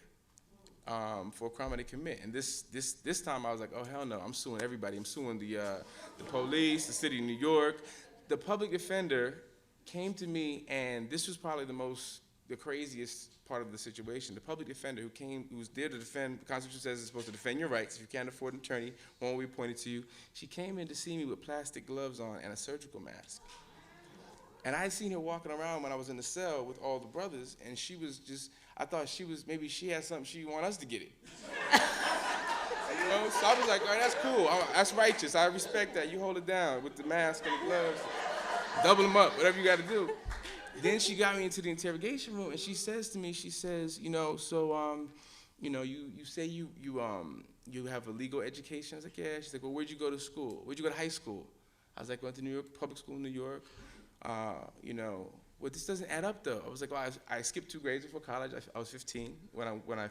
for a crime I didn't commit. And this time I was like, oh, hell no, I'm suing everybody. I'm suing the police, the city of New York. The public defender came to me, and this was probably the craziest part of the situation. The public defender who was there to defend, the Constitution says it's supposed to defend your rights. If you can't afford an attorney, one will be appointed to you. She came in to see me with plastic gloves on and a surgical mask. And I had seen her walking around when I was in the cell with all the brothers, and she was just, I thought maybe she had something she wanted us to get it. You know? So I was like, all right, that's cool. That's righteous. I respect that. You hold it down with the mask and the gloves. Double them up, whatever you got to do. Then she got me into the interrogation room, and she says to me, she says, you know, so, you know, you say you have a legal education. I was like, yeah. She's like, well, where'd you go to school? Where'd you go to high school? I was like, went to New York, public school in New York. You know, well, this doesn't add up though. I was like, well, I skipped 2 grades before college. I was 15 when I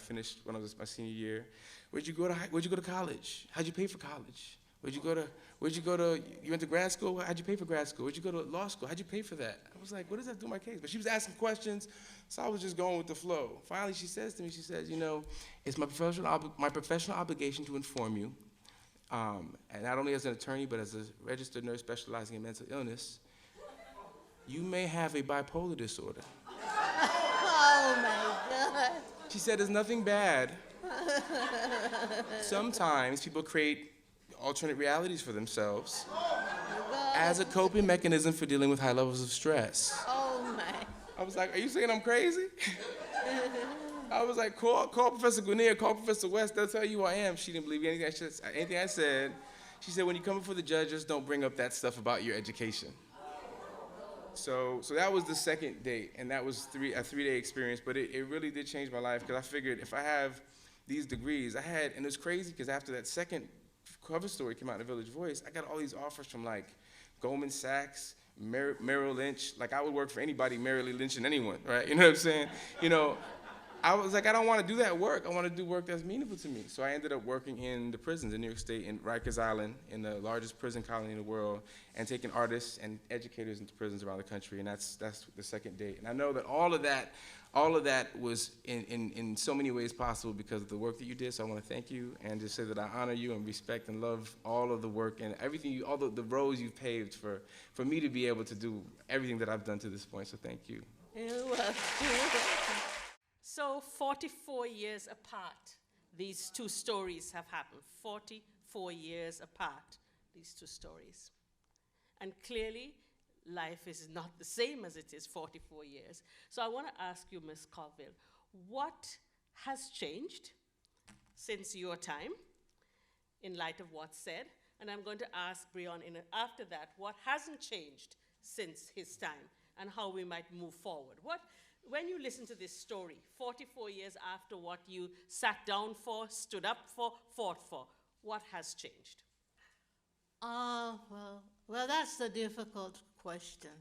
was my senior year. Where'd you go to college? How'd you pay for college? You went to grad school? How'd you pay for grad school? Where'd you go to law school? How'd you pay for that? I was like, what does that do with my case? But she was asking questions, so I was just going with the flow. Finally, she says to me, she says, you know, it's my professional obligation to inform you, and not only as an attorney, but as a registered nurse specializing in mental illness, you may have a bipolar disorder. Oh my God. She said, there's nothing bad. Sometimes people create alternate realities for themselves as a coping mechanism for dealing with high levels of stress. Oh my. I was like, are you saying I'm crazy? I was like, call Professor Guinea, call Professor West, they'll tell you who I am. She didn't believe anything I said. She said, when you come before the judges, don't bring up that stuff about your education. So that was the second date, and that was a 3-day experience, but it really did change my life, because I figured if I have these degrees, and it was crazy, because after that second cover story came out in the Village Voice, I got all these offers from like Goldman Sachs, Merrill Lynch. Like I would work for anybody, Merrill Lynch and anyone, right? You know what I'm saying? You know, I was like, I don't want to do that work. I want to do work that's meaningful to me. So I ended up working in the prisons in New York State, in Rikers Island, in the largest prison colony in the world, and taking artists and educators into prisons around the country. And that's the second date. And I know that all of that was in so many ways possible because of the work that you did. So I want to thank you and just say that I honor you and respect and love all of the work and everything, all the roads you've paved for me to be able to do everything that I've done to this point. So thank you. You're welcome. So 44 years apart, these 2 stories have happened. 44 years apart, these 2 stories. And clearly, life is not the same as it is 44 years. So I want to ask you, Ms. Colvin, what has changed since your time in light of what's said? And I'm going to ask Bryonn after that, what hasn't changed since his time and how we might move forward? when you listen to this story, 44 years after what you sat down for, stood up for, fought for, what has changed? Well, that's a difficult question.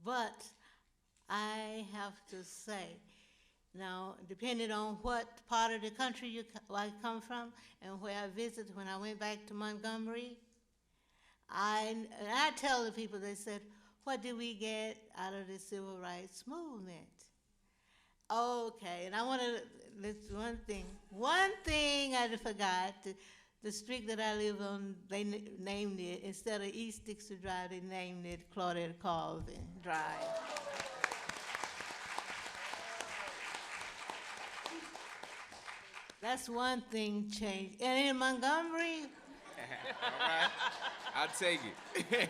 But I have to say, now, depending on what part of the country I come from and where I visited, when I went back to Montgomery, I tell the people, they said, what did we get out of the civil rights movement? Okay, and I want to list one thing. One thing I forgot, the street that I live on, they named it, instead of East Dixie Drive, they named it Claudette Colvin Drive. That's one thing changed. And in Montgomery, All right, I'll take it.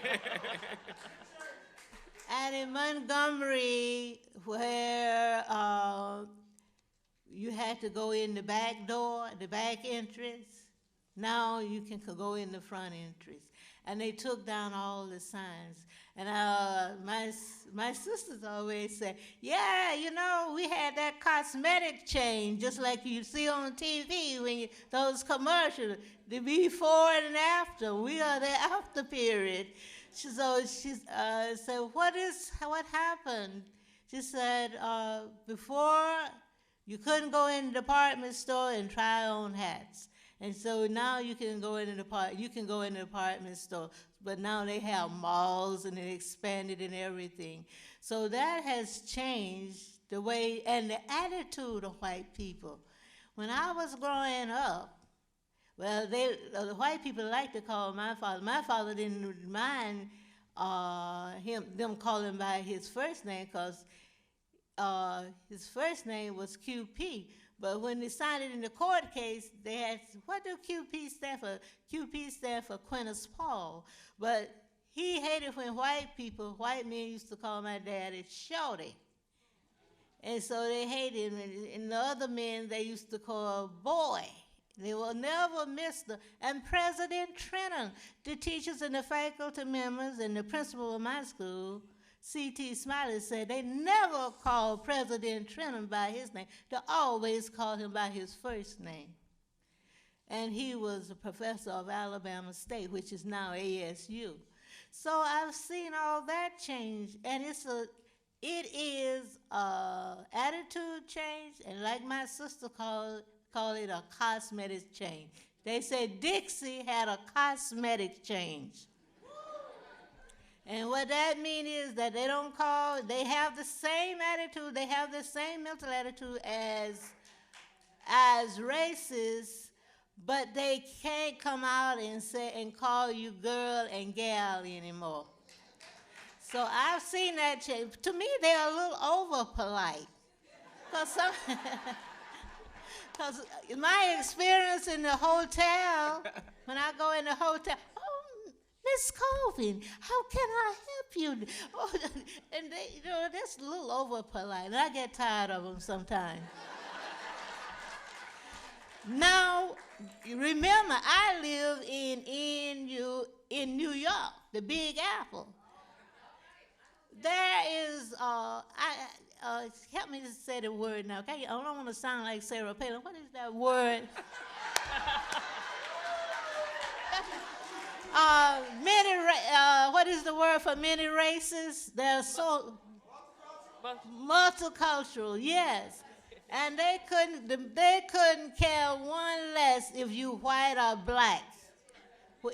and in Montgomery, where you had to go in the back door, the back entrance, now you can go in the front entrance. And they took down all the signs. And my sisters always say, yeah, you know, we had that cosmetic change, just like you see on TV when those commercials, the before and after. We are the after period. So she said, what happened? She said, before you couldn't go in the department store and try on hats. And so now you can go in the department store, but now they have malls and they expanded and everything. So that has changed the way and the attitude of white people. When I was growing up, well, the white people like to call my father. My father didn't mind them calling by his first name because his first name was QP. But when they signed it in the court case, they asked, what do QP stand for? QP stand for Quintus Paul. But he hated when white men used to call my daddy Shorty. And so they hated him. And the other men they used to call boy. They will never miss and President Trenton, the teachers and the faculty members and the principal of my school, C.T. Smiley, said they never called President Trenton by his name. They always called him by his first name. And he was a professor of Alabama State, which is now ASU. So I've seen all that change, and it is attitude change, and like my sister call it a cosmetic change. They said Dixie had a cosmetic change. And what that means is that they have the same attitude, they have the same mental attitude as racists, but they can't come out and call you girl and gal anymore. So I've seen that change. To me, they're a little over polite. Because my experience in the hotel, when I go in the hotel, Miss Colvin, how can I help you? Oh, and they, that's a little over polite, and I get tired of them sometimes. Now, remember, I live in New York, the Big Apple. There is, help me to say the word now. Okay? I don't want to sound like Sarah Palin. What is that word? What is the word for many races? They're so multicultural, yes. And they couldn't care one less if you white or black.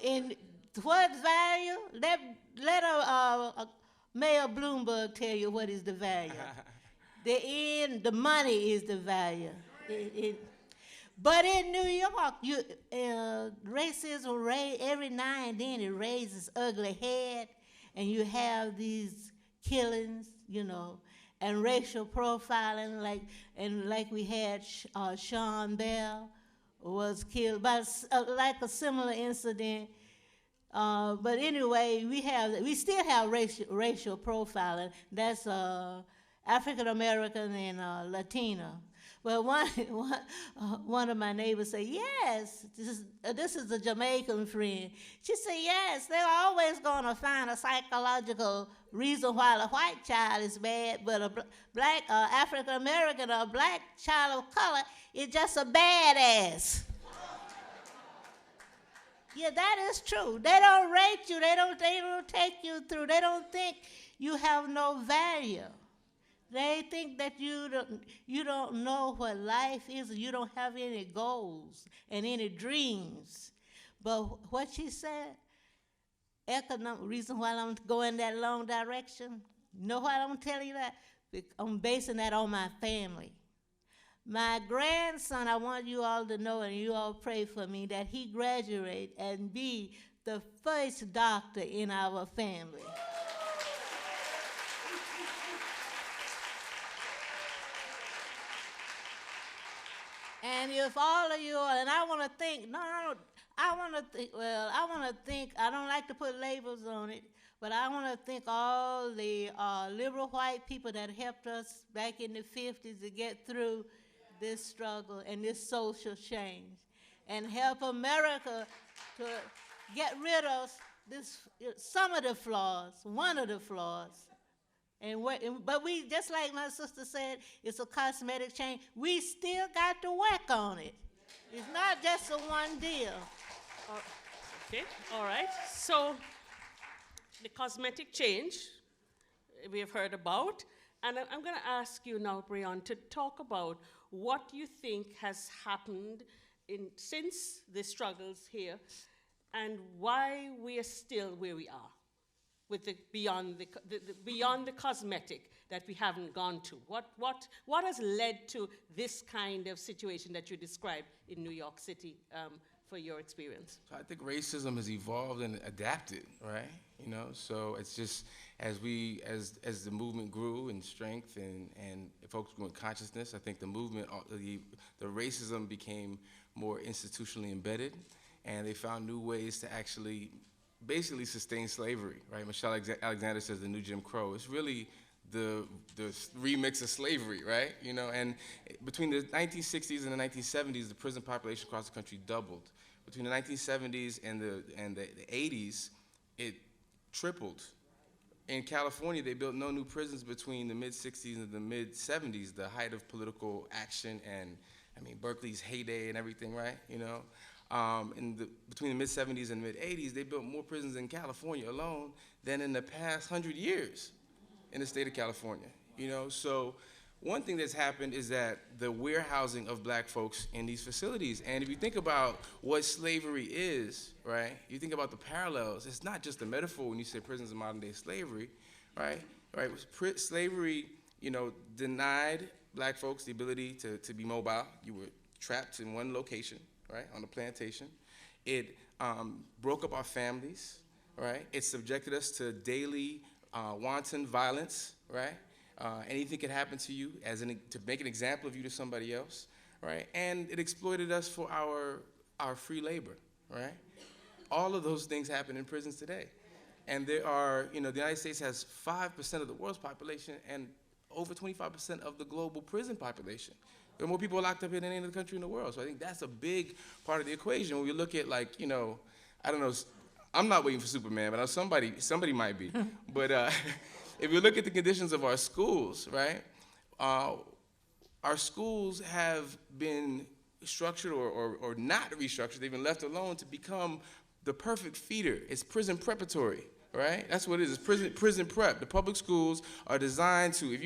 In what value? Let Mayor Bloomberg tell you what is the value. The money is the value. But in New York, racism, every now and then it raises ugly head, and you have these killings, and racial profiling, like we had Sean Bell was killed by like a similar incident. But anyway, we still have racial profiling. That's African American and Latino. Well, one of my neighbors said, yes, this is a Jamaican friend. She said, yes, they're always going to find a psychological reason why a white child is bad, but a black African American or a black child of color is just a badass. Yeah, that is true. They don't rate you. They don't take you through. They don't think you have no value. They think that you don't know what life is, and you don't have any goals and any dreams. But what she said, reason why I'm going that long direction, you know why I'm telling you that? I'm basing that on my family. My grandson, I want you all to know, and you all pray for me, that he graduate and be the first doctor in our family. And if all of you are, and I want to think, I don't like to put labels on it, but I want to thank all the liberal white people that helped us back in the 50s to get through this struggle and this social change, and help America to get rid of some of the flaws, one of the flaws. But we, just like my sister said, it's a cosmetic change. We still got to work on it. It's not just a one deal. Okay, all right. So the cosmetic change we have heard about, and I'm going to ask you now, Bryonn, to talk about what you think has happened since the struggles here, and why we are still where we are, with the beyond the cosmetic that we haven't gone to. What has led to this kind of situation that you described in New York City for your experience? So I think racism has evolved and adapted, right? You know, so it's just as the movement grew in strength and folks grew in consciousness, I think the movement, the racism became more institutionally embedded, and they found new ways to actually basically sustain slavery, right? Michelle Alexander says the new Jim Crow. It's really the remix of slavery, right? You know, and between the 1960s and the 1970s, the prison population across the country doubled. Between the 1970s and the 80s, it tripled. In California, they built no new prisons between the mid-60s and the mid-70s, the height of political action and, I mean, Berkeley's heyday and everything, right? You know. Between the mid-70s and mid-80s, they built more prisons in California alone than in the past 100 years in the state of California. You know, so one thing that's happened is that the warehousing of black folks in these facilities, and if you think about what slavery is, right, you think about the parallels, it's not just a metaphor when you say prisons of modern day slavery, right? Slavery, you know, denied black folks the ability to be mobile. You were trapped in one location, right, on a plantation. It broke up our families, right? It subjected us to daily wanton violence, right? Anything could happen to you to make an example of you to somebody else, right? And it exploited us for our free labor, right? All of those things happen in prisons today. And there are, you know, the United States has 5% of the world's population and over 25% of the global prison population. There are more people locked up here than any other country in the world. So I think that's a big part of the equation. When we look at, like, you know, I don't know, I'm not waiting for Superman, but somebody might be. But if you look at the conditions of our schools, right, our schools have been structured or not restructured. They've been left alone to become the perfect feeder. It's prison preparatory. Right? That's what it is. It's prison prep. The public schools are designed to, if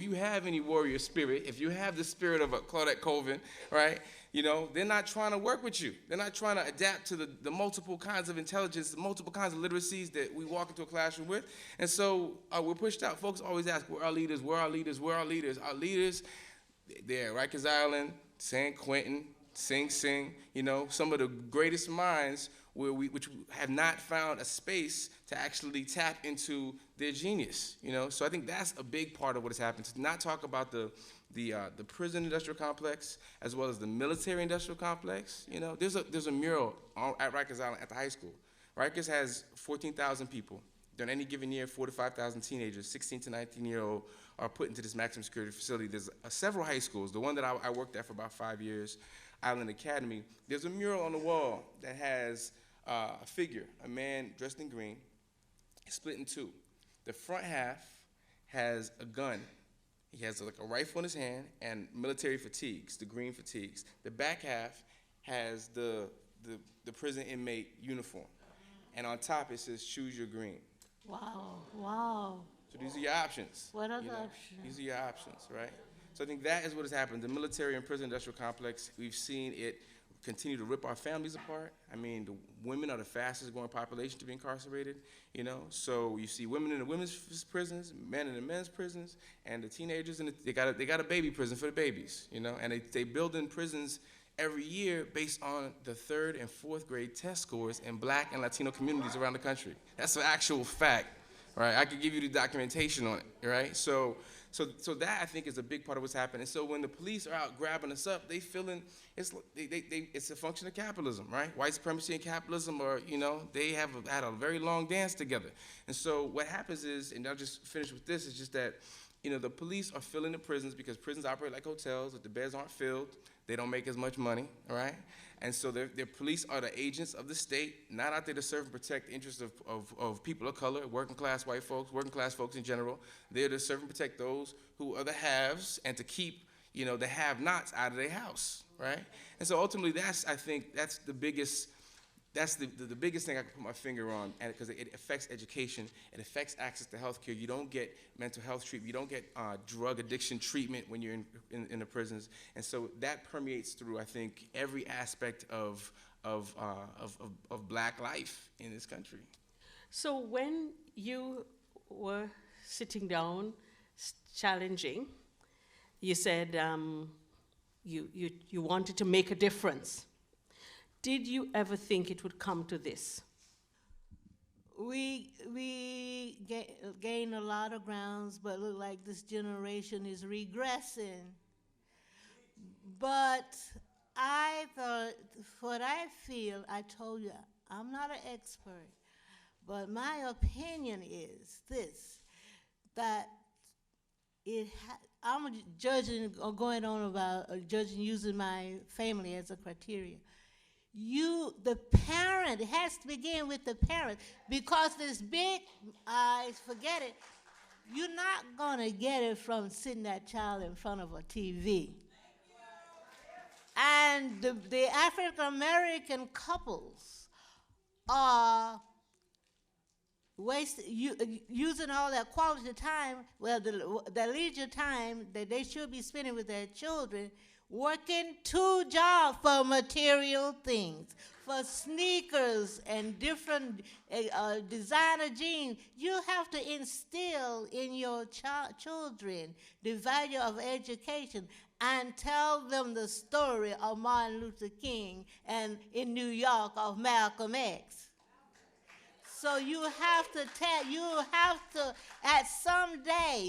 you have any warrior spirit, if you have the spirit of a Claudette Colvin, right? You know, they're not trying to work with you. They're not trying to adapt to the multiple kinds of intelligence, the multiple kinds of literacies that we walk into a classroom with. And so we're pushed out. Folks always ask, where are our leaders? Where are our leaders? Where are our leaders? Our leaders, they're at Rikers Island, San Quentin, Sing Sing, you know, some of the greatest minds which have not found a space to actually tap into their genius, you know? So I think that's a big part of what has happened, to not talk about the prison industrial complex as well as the military industrial complex. You know, there's a mural at Rikers Island at the high school. Rikers has 14,000 people. during any given year, 4,000 to 5,000 teenagers, 16 to 19-year-old, are put into this maximum security facility. There's several high schools. The one that I worked at for about 5 years, Island Academy, there's a mural on the wall that has a figure, a man dressed in green, split in two. The front half has a gun. He has like a rifle in his hand and military fatigues, the green fatigues. The back half has the prison inmate uniform. And on top it says, choose your green. Wow, wow. So these are your options. What are the options? These are your options, right? So I think that is what has happened. The military and prison industrial complex, we've seen it continue to rip our families apart. I mean, the women are the fastest growing population to be incarcerated, So you see women in the women's prisons, men in the men's prisons, and the teenagers, they got a baby prison for the babies, And they build in prisons every year based on the 3rd and 4th grade test scores in Black and Latino communities around the country. That's an actual fact, right? I could give you the documentation on it, right? So that, I think, is a big part of what's happening. So when the police are out grabbing us up, they feeling it's a function of capitalism, right? White supremacy and capitalism are, they have had a very long dance together. And so what happens is, and I'll just finish with this, is just that, the police are filling the prisons because prisons operate like hotels. If the beds aren't filled, they don't make as much money, all right? And so their police are the agents of the state, not out there to serve and protect the interests of people of color, working class white folks, working class folks in general. They're to serve and protect those who are the haves and to keep, the have-nots out of their house, right? And so ultimately, I think that's the biggest thing I can put my finger on, because it affects education, it affects access to health care. You don't get mental health treatment, you don't get drug addiction treatment when you're in the prisons. And so that permeates through, I think, every aspect of Black life in this country. So when you were sitting down, challenging, you said you wanted to make a difference. Did you ever think it would come to this? We gained a lot of grounds, but look like this generation is regressing. But I thought, what I feel, I told you, I'm not an expert, but my opinion is this, that I'm judging or going on about judging using my family as a criteria. The parent, it has to begin with the parent, because this big eyes, forget it, you're not gonna get it from sitting that child in front of a TV. And the African American couples are using all that quality time, the leisure time that they should be spending with their children, working 2 jobs for material things, for sneakers and different designer jeans. You have to instill in your children the value of education and tell them the story of Martin Luther King and in New York of Malcolm X. So you have to at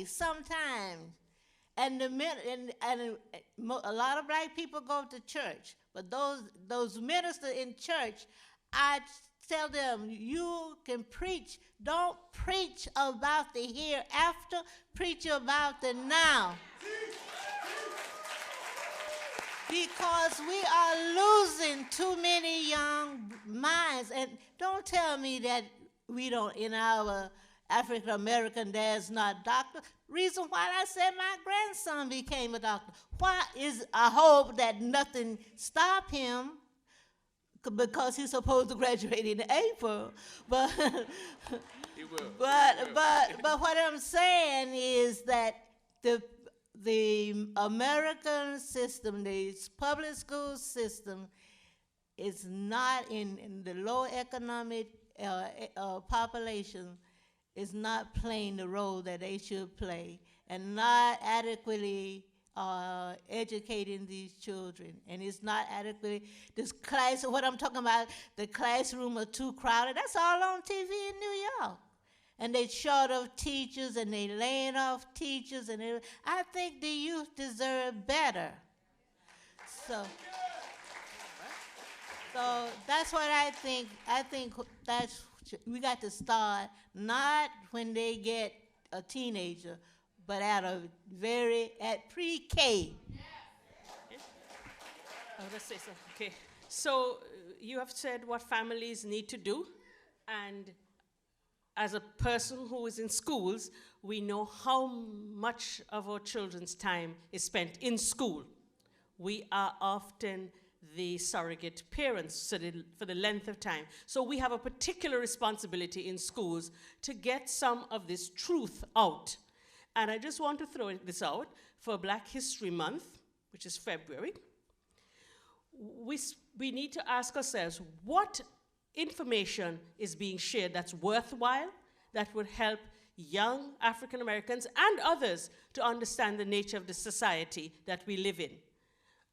sometime, and a lot of Black people go to church, but those ministers in church, I tell them, you can preach. Don't preach about the hereafter, preach about the now. Because we are losing too many young minds. And don't tell me that we don't, in our African American, there's not doctor. Reason why I said my grandson became a doctor. Why is I hope that nothing stopped him, because he's supposed to graduate in April. But he will. But what I'm saying is that the American system, the public school system, is not in the low economic population, is not playing the role that they should play, and not adequately educating these children. And it's not adequately, this class, what I'm talking about, the classroom are too crowded, that's all on TV in New York. And they short of teachers, and they laying off teachers, and I think the youth deserve better. So that's what I think. I think that's We got to start not when they get a teenager, but at pre-K. I was say something. Okay. So you have said what families need to do, and as a person who is in schools, we know how much of our children's time is spent in school. We are often the surrogate parents for the length of time. So we have a particular responsibility in schools to get some of this truth out. And I just want to throw this out for Black History Month, which is February. We need to ask ourselves what information is being shared that's worthwhile, that would help young African Americans and others to understand the nature of the society that we live in.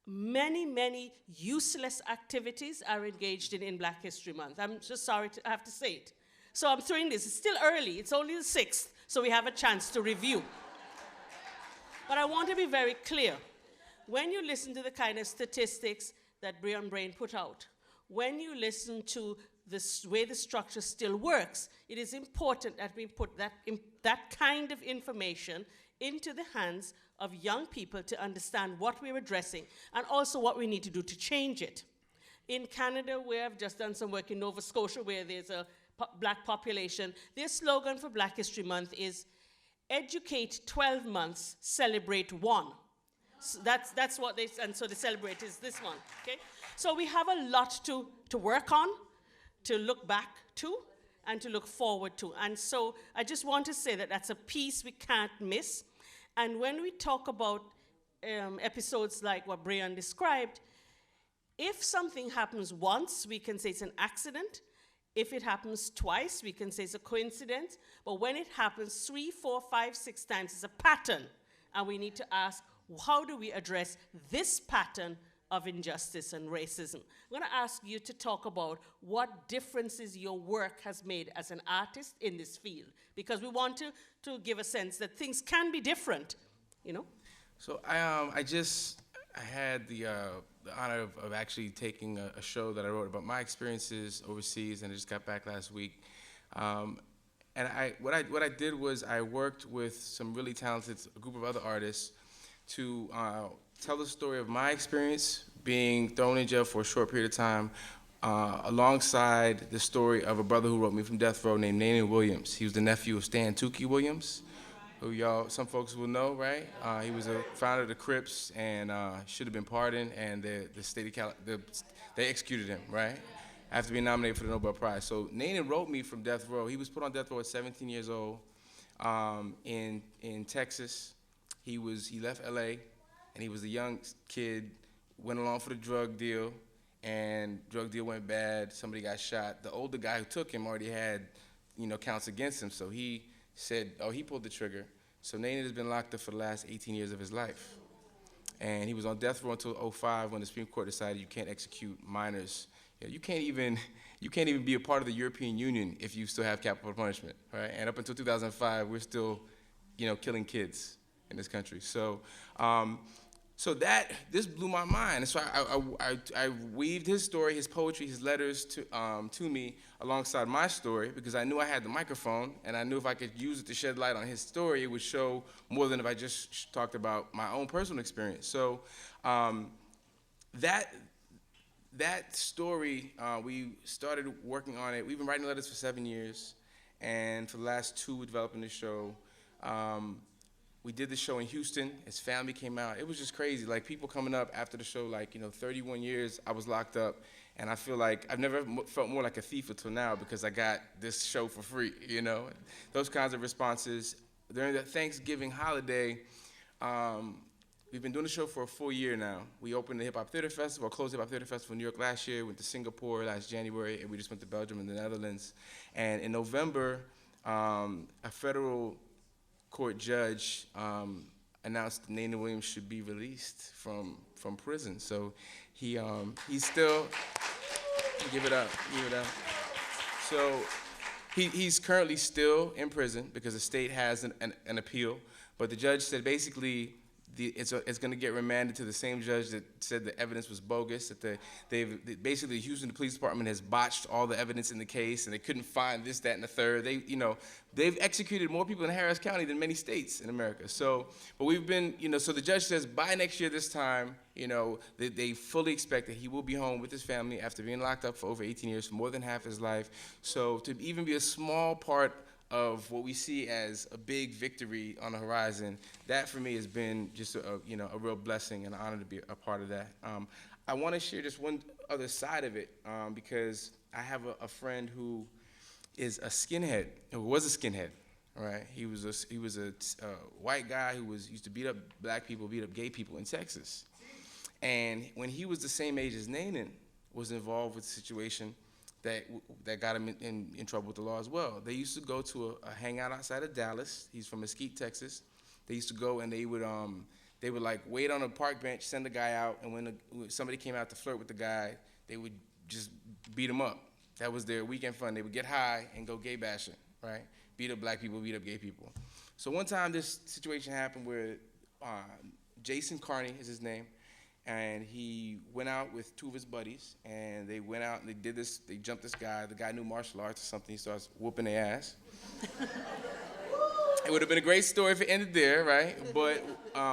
Many, many useless activities are engaged in Black History Month. I'm just sorry to have to say it. So I'm throwing this. It's still early. It's only the 6th, so we have a chance to review. But I want to be very clear. When you listen to the kind of statistics that Bryonn put out, when you listen to the way the structure still works, it is important that we put that kind of information into the hands of young people to understand what we're addressing and also what we need to do to change it. In Canada, where I've just done some work in Nova Scotia, where there's a Black population, their slogan for Black History Month is educate 12 months, celebrate 1. So that's what they, and so the celebrate is this one, okay? So we have a lot to work on, to look back to, and to look forward to. And so I just want to say that that's a piece we can't miss. And when we talk about episodes like what Bryonn described, if something happens once, we can say it's an accident. If it happens twice, we can say it's a coincidence. But when it happens 3, 4, 5, 6 times, it's a pattern. And we need to ask, how do we address this pattern of injustice and racism? I'm going to ask you to talk about what differences your work has made as an artist in this field, because we want to give a sense that things can be different, you know? So I had the honor of actually taking a show that I wrote about my experiences overseas, and I just got back last week. And what I did was I worked with some really talented, a group of other artists to tell the story of my experience being thrown in jail for a short period of time, alongside the story of a brother who wrote me from death row named Enid Williams. He was the nephew of Stan Tukey Williams, who some folks will know, right? He was a founder of the Crips and should have been pardoned, and the state of California, they executed him, right? After being nominated for the Nobel Prize. So Enid wrote me from death row. He was put on death row at 17 years old in Texas. He left LA, and he was a young kid, went along for the drug deal, and drug deal went bad, somebody got shot. The older guy who took him already had, counts against him, so he said, he pulled the trigger. So Enid has been locked up for the last 18 years of his life. And he was on death row until 2005 when the Supreme Court decided you can't execute minors. You can't even be a part of the European Union if you still have capital punishment, right? And up until 2005, we're still, killing kids in this country. So, this blew my mind. And so I weaved his story, his poetry, his letters to me alongside my story, because I knew I had the microphone, and I knew if I could use it to shed light on his story, it would show more than if I just talked about my own personal experience. So that story, we started working on it. We've been writing letters for 7 years, and for the last 2, we're developing the show. We did the show in Houston. His family came out. It was just crazy. Like, people coming up after the show, 31 years I was locked up, and I feel like I've never felt more like a thief until now, because I got this show for free, Those kinds of responses. During the Thanksgiving holiday, we've been doing the show for a full year now. We opened the Hip Hop Theater Festival, closed the Hip Hop Theater Festival in New York last year, went to Singapore last January, and we just went to Belgium and the Netherlands. And in November, a federal court judge announced that Enid Williams should be released from prison. So he's still, give it up. So he's currently still in prison because the state has an appeal, but the judge said basically it's going to get remanded to the same judge that said the evidence was bogus, that basically the Houston Police Department has botched all the evidence in the case, and they couldn't find this, that, and the third. They've executed more people in Harris County than many states in America. So, but we've been, so the judge says by next year this time, they fully expect that he will be home with his family after being locked up for over 18 years, for more than half his life. So to even be a small part of what we see as a big victory on the horizon, that for me has been just a real blessing and an honor to be a part of that. I want to share just one other side of it because I have a friend who is a skinhead, who was a skinhead, right? He was a white guy who used to beat up black people, beat up gay people in Texas. And when he was the same age as Nanan, was involved with a situation that got him in trouble with the law as well. They used to go to a hangout outside of Dallas. He's from Mesquite, Texas. They used to go and they would like wait on a park bench, send the guy out, and when somebody came out to flirt with the guy, they would just beat him up. That was their weekend fun. They would get high and go gay bashing, right? Beat up black people, beat up gay people. So one time this situation happened where Jason Carney is his name, and he went out with two of his buddies, and they went out and they did this, they jumped this guy. The guy knew martial arts or something. He starts whooping their ass. It would have been a great story if it ended there, right? But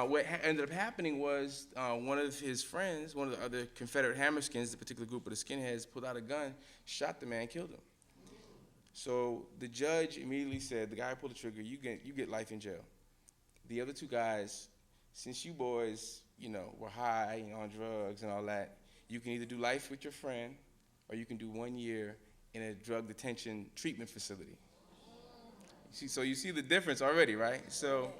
what ended up happening was one of his friends, one of the other Confederate Hammerskins, the particular group of the skinheads, pulled out a gun, shot the man, killed him. So the judge immediately said, the guy who pulled the trigger, you get life in jail. The other two guys, since you boys, were high and on drugs and all that, you can either do life with your friend or you can do 1 year in a drug detention treatment facility. So you see the difference already, right? So,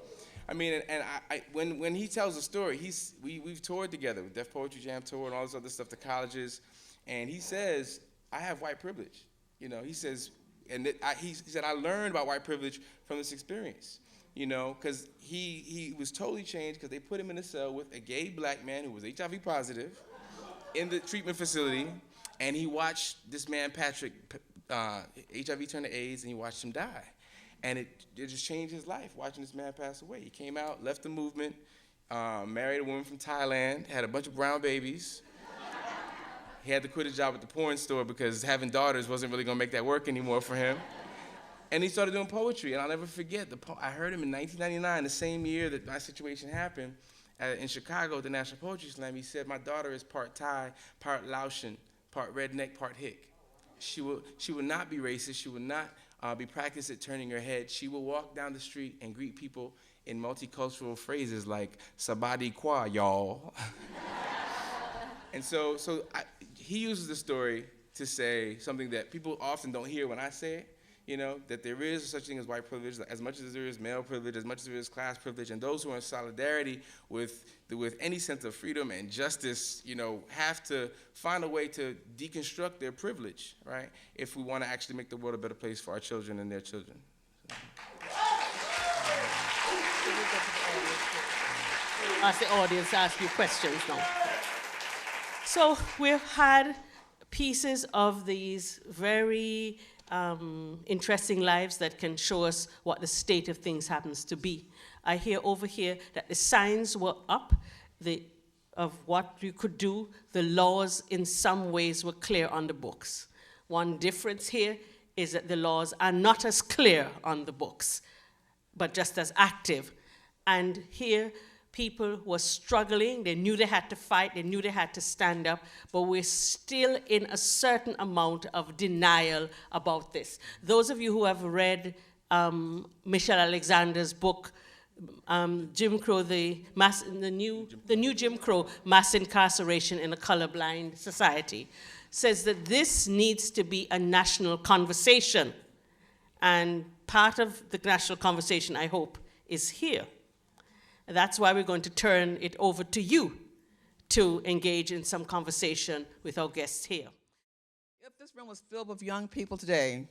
I mean, and when he tells the story, we've toured together with Def Poetry Jam Tour and all this other stuff to colleges, and he says, I have white privilege. He says, he said, I learned about white privilege from this experience. Because he was totally changed because they put him in a cell with a gay black man who was HIV positive in the treatment facility, and he watched this man, Patrick, HIV turn to AIDS, and he watched him die. And it just changed his life, watching this man pass away. He came out, left the movement, married a woman from Thailand, had a bunch of brown babies. He had to quit his job at the porn store because having daughters wasn't really going to make that work anymore for him. And he started doing poetry, and I'll never forget, I heard him in 1999, the same year that my situation happened, in Chicago at the National Poetry Slam. He said, my daughter is part Thai, part Laotian, part redneck, part hick. She will not be racist. She will not be practiced at turning her head. She will walk down the street and greet people in multicultural phrases like, sabadi kwa, y'all. And so he uses the story to say something that people often don't hear when I say it. That there is such thing as white privilege, as much as there is male privilege, as much as there is class privilege, and those who are in solidarity with any sense of freedom and justice, have to find a way to deconstruct their privilege, right? If we want to actually make the world a better place for our children and their children. Ask the audience, ask you questions now. So we've had pieces of these very interesting lives that can show us what the state of things happens to be. I hear over here that the signs were up of what you could do. The laws in some ways were clear on the books. One difference here is that the laws are not as clear on the books, but just as active. And here, people were struggling. They knew they had to fight. They knew they had to stand up. But we're still in a certain amount of denial about this. Those of you who have read Michelle Alexander's book, Jim Crow, the new Jim Crow, Mass Incarceration in a Colorblind Society, says that this needs to be a national conversation. And part of the national conversation, I hope, is here. That's why we're going to turn it over to you to engage in some conversation with our guests here. If this room was filled with young people today,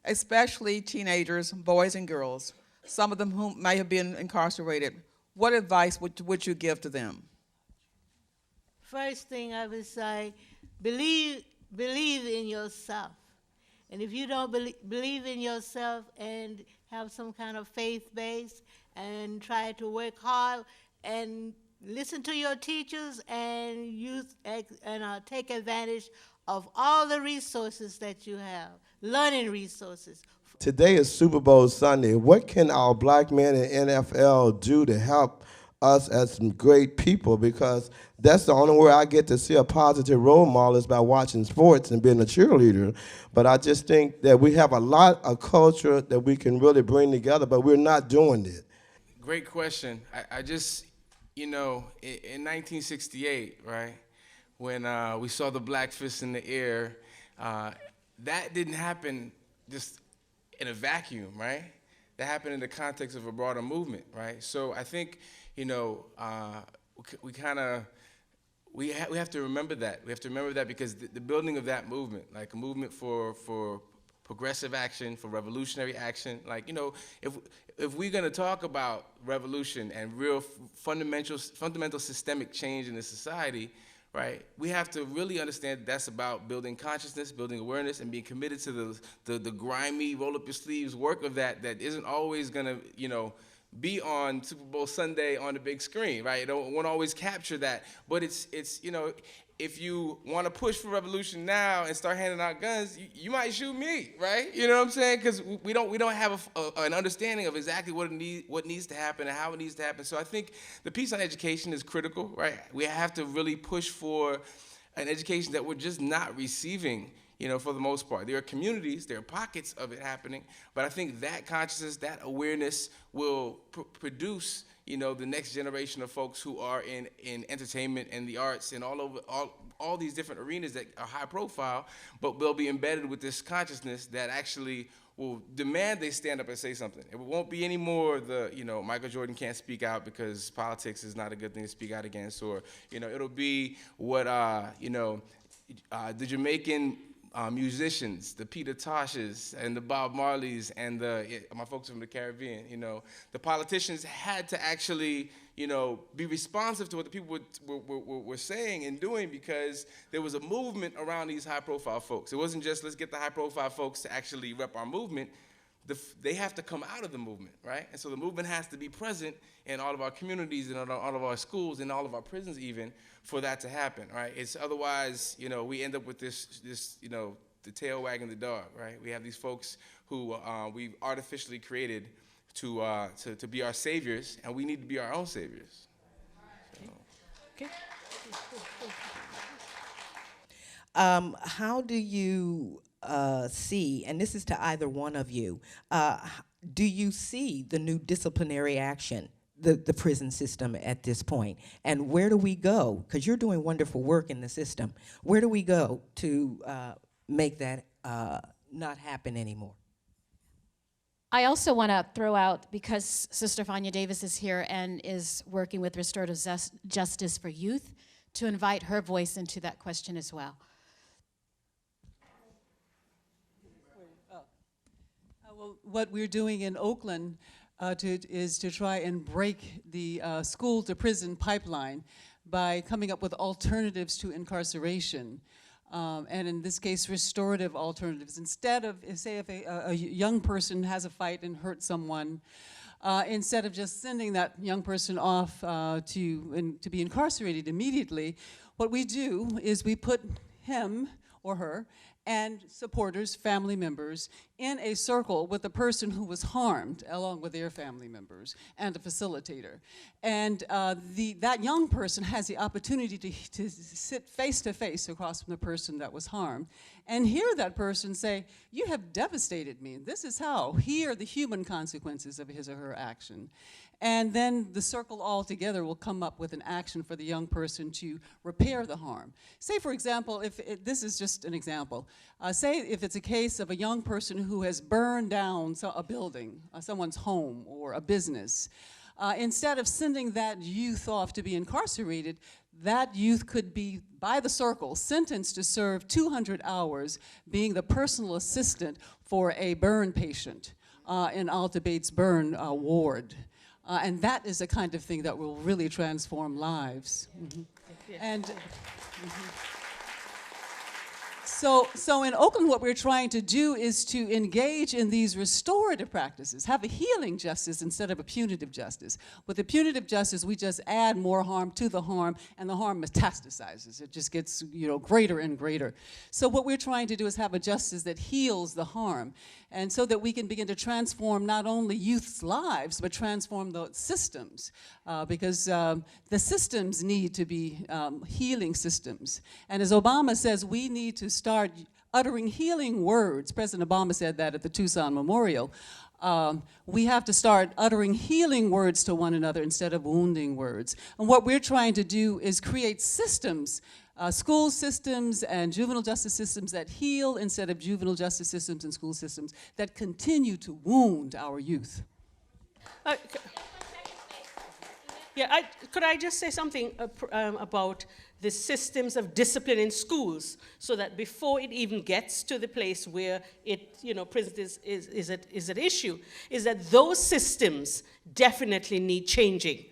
especially teenagers, boys and girls, some of them who may have been incarcerated, what advice would you give to them? First thing I would say, believe in yourself. And if you don't believe in yourself and have some kind of faith base and try to work hard and listen to your teachers and take advantage of all the resources that you have, learning resources. Today is Super Bowl Sunday. What can our black men in NFL do to help us as some great people? Because that's the only way I get to see a positive role model is by watching sports and being a cheerleader. But I just think that we have a lot of culture that we can really bring together, but we're not doing it. Great question. I just, you know, in 1968, right, when we saw the black fist in the air, that didn't happen just in a vacuum, right? That happened in the context of a broader movement, right? So I think, you know, we have to remember that. We have to remember that because the building of that movement, like a movement for progressive action, for revolutionary action, like, you know, if we're gonna talk about revolution and real fundamental systemic change in the society, right, we have to really understand that that's about building consciousness, building awareness, and being committed to the grimy, roll-up-your-sleeves work of that isn't always gonna, you know, be on Super Bowl Sunday on the big screen, right? It won't always capture that, but it's you know, if you want to push for revolution now and start handing out guns, you might shoot me, right? You know what I'm saying? Because we don't have an understanding of exactly what needs to happen and how it needs to happen. So I think the piece on education is critical, right? We have to really push for an education that we're just not receiving, you know, for the most part. There are communities, there are pockets of it happening, but I think that consciousness, that awareness will produce, you know, the next generation of folks who are in entertainment and the arts and all these different arenas that are high profile, but they'll be embedded with this consciousness that actually will demand they stand up and say something. It won't be any more the, you know, Michael Jordan can't speak out because politics is not a good thing to speak out against, or, you know, it'll be what, you know, the Jamaican musicians, the Peter Toshes and the Bob Marleys and my folks from the Caribbean, you know, the politicians had to actually, you know, be responsive to what the people were saying and doing, because there was a movement around these high-profile folks. It wasn't just let's get the high-profile folks to actually rep our movement. They have to come out of the movement, right? And so the movement has to be present in all of our communities and all of our schools and all of our prisons even for that to happen, right? It's otherwise, you know, we end up with this, you know, the tail wagging the dog, right? We have these folks who we've artificially created to be our saviors, and we need to be our own saviors. So. Okay. How do you see, and this is to either one of you, do you see the new disciplinary action, the prison system at this point? And where do we go? Because you're doing wonderful work in the system. Where do we go to make that not happen anymore? I also want to throw out, because Sister Fania Davis is here and is working with Restorative Justice for Youth, to invite her voice into that question as well. Well, what we're doing in Oakland is to try and break the school-to-prison pipeline by coming up with alternatives to incarceration. And in this case, restorative alternatives. Instead of, say, if a young person has a fight and hurts someone, instead of just sending that young person off to be incarcerated immediately, what we do is we put him or her and supporters, family members, in a circle with the person who was harmed, along with their family members, and a facilitator. And that young person has the opportunity to sit face-to-face across from the person that was harmed and hear that person say, "You have devastated me. This is how. Here are the human consequences of his or her action." And then the circle all together will come up with an action for the young person to repair the harm. Say, for example, this is just an example. Say if it's a case of a young person who has burned down a building, someone's home or a business. Instead of sending that youth off to be incarcerated, that youth could be, by the circle, sentenced to serve 200 hours being the personal assistant for a burn patient in Alta Bates Burn Ward. And that is the kind of thing that will really transform lives. Mm-hmm. And So in Oakland, what we're trying to do is to engage in these restorative practices, have a healing justice instead of a punitive justice. With the punitive justice, we just add more harm to the harm, and the harm metastasizes. It just gets, greater and greater. So what we're trying to do is have a justice that heals the harm, and so that we can begin to transform not only youth's lives, but transform the systems, because the systems need to be healing systems. And as Obama says, we need to start uttering healing words. President Obama said that at the Tucson Memorial. We have to start uttering healing words to one another instead of wounding words. And what we're trying to do is create systems, school systems and juvenile justice systems that heal instead of juvenile justice systems and school systems that continue to wound our youth. Could I just say something about the systems of discipline in schools, so that before it even gets to the place where prison is at issue, is that those systems definitely need changing.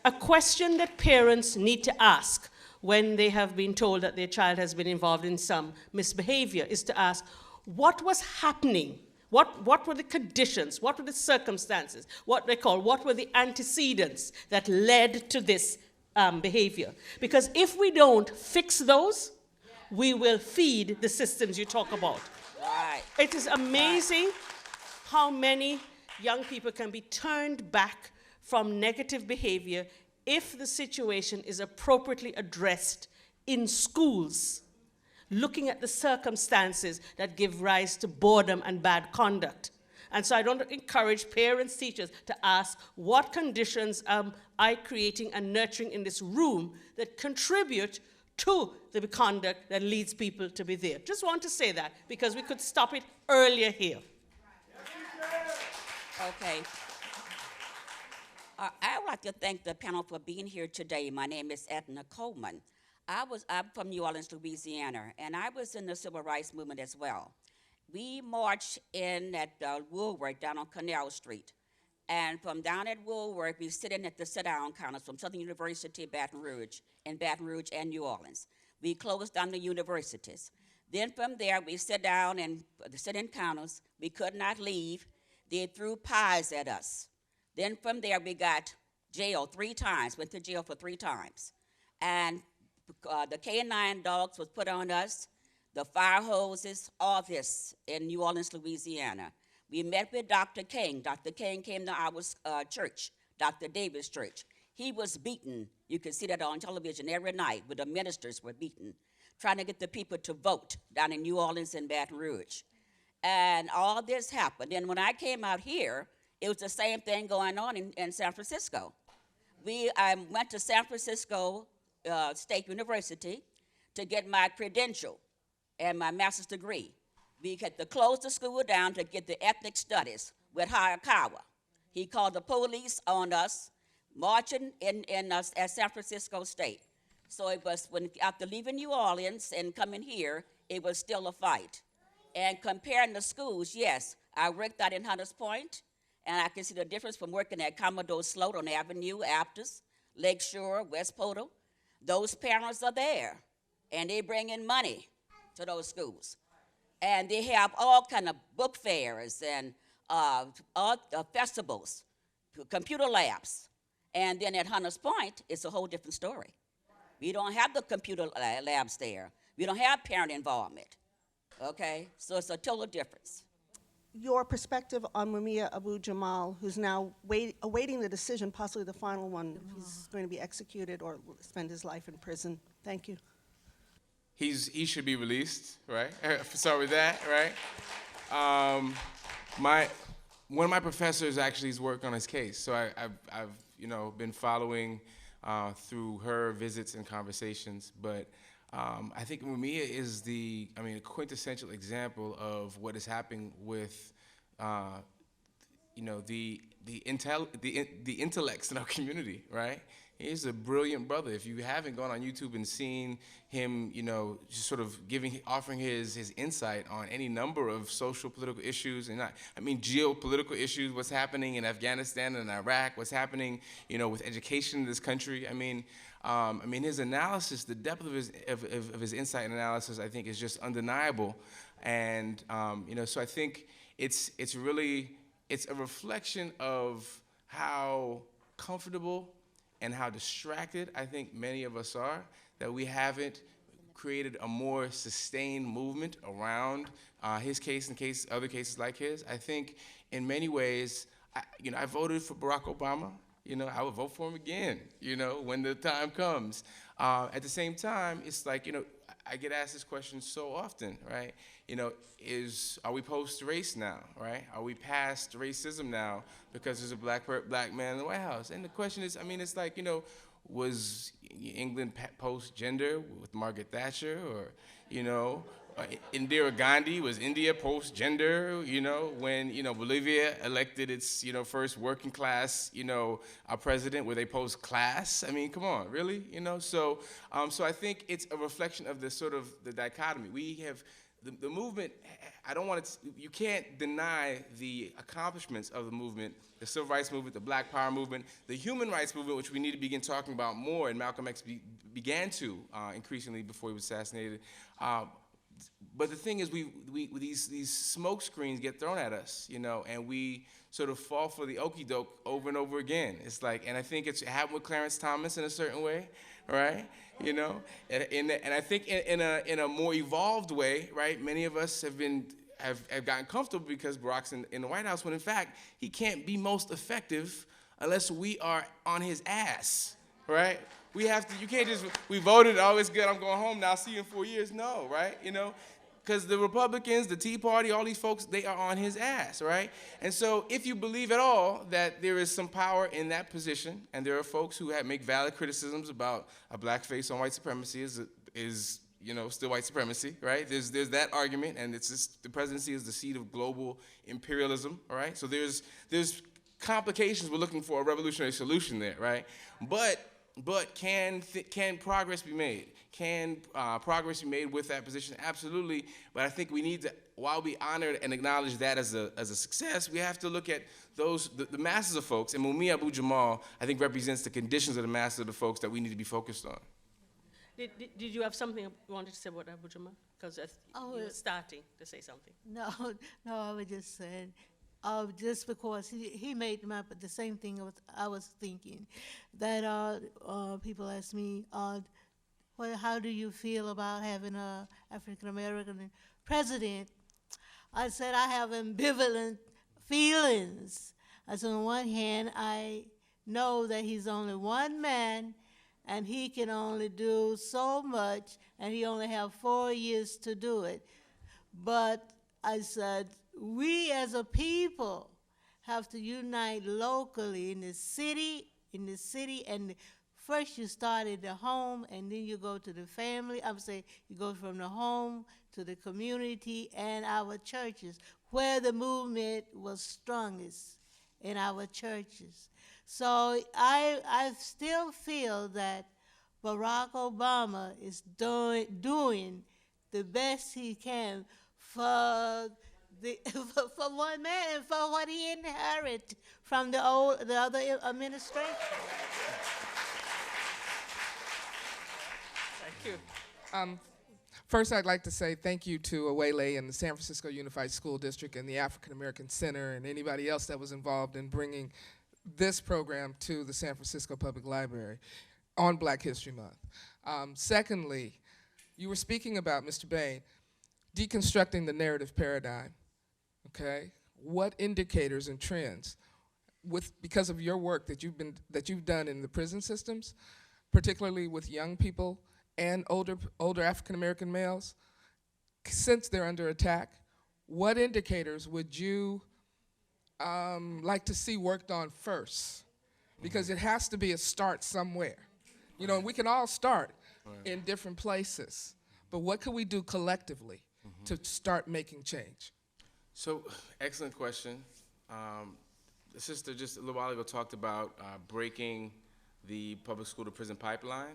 A question that parents need to ask when they have been told that their child has been involved in some misbehavior is to ask, what was happening? What were the conditions? What were the circumstances? What were the antecedents that led to this behavior? Because if we don't fix those, we will feed the systems you talk about. Right. It is amazing how many young people can be turned back from negative behavior if the situation is appropriately addressed in schools, looking at the circumstances that give rise to boredom and bad conduct. And so I don't encourage parents, teachers to ask, what conditions am I creating and nurturing in this room that contribute to the conduct that leads people to be there? Just want to say that, because we could stop it earlier here. Okay. I would like to thank the panel for being here today. My name is Edna Coleman. I'm from New Orleans, Louisiana, and I was in the civil rights movement as well. We marched in at Woolworth down on Canal Street. And from down at Woolworth, we sit in at the sit-down counters from Southern University, Baton Rouge and New Orleans. We closed down the universities. Then from there, we sit down and the sit-in counters. We could not leave. They threw pies at us. Then from there, we got jailed 3 times, went to jail for 3 times. And the K-9 dogs was put on us, the fire hoses, all this in New Orleans, Louisiana. We met with Dr. King. Dr. King came to our church, Dr. Davis Church. He was beaten. You can see that on television every night, where the ministers were beaten, trying to get the people to vote down in New Orleans and Baton Rouge. And all this happened. And when I came out here, it was the same thing going on in San Francisco. I went to San Francisco State University to get my credential and my master's degree. We had to close the school down to get the ethnic studies with Hayakawa. He called the police on us, marching in us at San Francisco State. So it was, after leaving New Orleans and coming here, it was still a fight. And comparing the schools, yes, I worked out in Hunters Point, and I can see the difference from working at Commodore Sloat on Avenue, Aptos, Lakeshore, West Poto. Those parents are there, and they bring in money to those schools. And they have all kind of book fairs and festivals, computer labs. And then at Hunters Point, it's a whole different story. We don't have the computer labs there. We don't have parent involvement, okay? So it's a total difference. Your perspective on Mumia Abu Jamal, who's now awaiting the decision, possibly the final one, if he's going to be executed or spend his life in prison. Thank you. He should be released, right? Start with that, right? One of my professors actually has worked on his case, so I've been following through her visits and conversations. But I think Mumia is a quintessential example of what is happening with the intellects in our community, right? He's a brilliant brother. If you haven't gone on YouTube and seen him, just sort of offering his insight on any number of social, political issues, and geopolitical issues, what's happening in Afghanistan and Iraq, what's happening, with education in this country. I mean, his analysis, the depth of his insight and analysis, I think, is just undeniable. And you know, so I think it's a reflection of how comfortable and how distracted I think many of us are, that we haven't created a more sustained movement around his case and other cases like his. I think in many ways, I voted for Barack Obama. You know, I would vote for him again, you know, when the time comes. At the same time, it's like, you know, I get asked this question so often, right? You know, are we post-race now, right? Are we past racism now because there's a black man in the White House? And the question is, I mean, it's like, you know, was England post-gender with Margaret Thatcher, or, you know, Indira Gandhi, was India post-gender, you know, when, you know, Bolivia elected its, you know, first working class, you know, president, were they post-class? I mean, come on, really? You know, so I think it's a reflection of the sort of the dichotomy. We have, the movement, you can't deny the accomplishments of the movement, the civil rights movement, the black power movement, the human rights movement, which we need to begin talking about more, and Malcolm X began to increasingly before he was assassinated. But the thing is, these smoke screens get thrown at us, you know, and we sort of fall for the okie doke over and over again. It's like, and I think it happened with Clarence Thomas in a certain way, right? You know, and I think in a more evolved way, right? Many of us have gotten comfortable because Barack's in the White House, when in fact he can't be most effective unless we are on his ass, right? We have to. You can't just. We voted. Oh, it's good. I'm going home now. See you in 4 years. No, right? You know, because the Republicans, the Tea Party, all these folks, they are on his ass, right? And so, if you believe at all that there is some power in that position, and there are folks who make valid criticisms about a blackface on white supremacy is you know, still white supremacy, right? There's that argument, and it's just, the presidency is the seat of global imperialism, all right? So there's complications. We're looking for a revolutionary solution there, right? But can progress be made? Can progress be made with that position? Absolutely. But I think we need to, while we honor and acknowledge that as a success, we have to look at the masses of folks. And Mumia Abu-Jamal, I think, represents the conditions of the masses of the folks that we need to be focused on. Did you have something you wanted to say about Abu Jamal? Because you were starting to say something. No, I was just saying, just because he made them up, but the same thing I was thinking, that people ask me, well, how do you feel about having an African-American president? I said I have ambivalent feelings. I said, on one hand, I know that he's only one man, and he can only do so much, and he only have 4 years to do it. But I said, we as a people have to unite locally in the city, and first you start at the home, and then you go to the family. I would say you go from the home to the community and our churches, where the movement was strongest, in our churches. So I still feel that Barack Obama is doing the best he can for one man and for what he inherited from the other administration. Thank you. First, I'd like to say thank you to Awele and the San Francisco Unified School District and the African American Center and anybody else that was involved in bringing this program to the San Francisco Public Library on Black History Month. Secondly, you were speaking about, Mr. Bain, deconstructing the narrative paradigm, okay? What indicators and trends, because of your work that you've done in the prison systems, particularly with young people and older African American males, since they're under attack, what indicators would you like to see worked on first? Because it has to be a start somewhere. You know, we can all start in different places, but what can we do collectively to start making change? So, excellent question. The sister just a little while ago talked about breaking the public school to prison pipeline.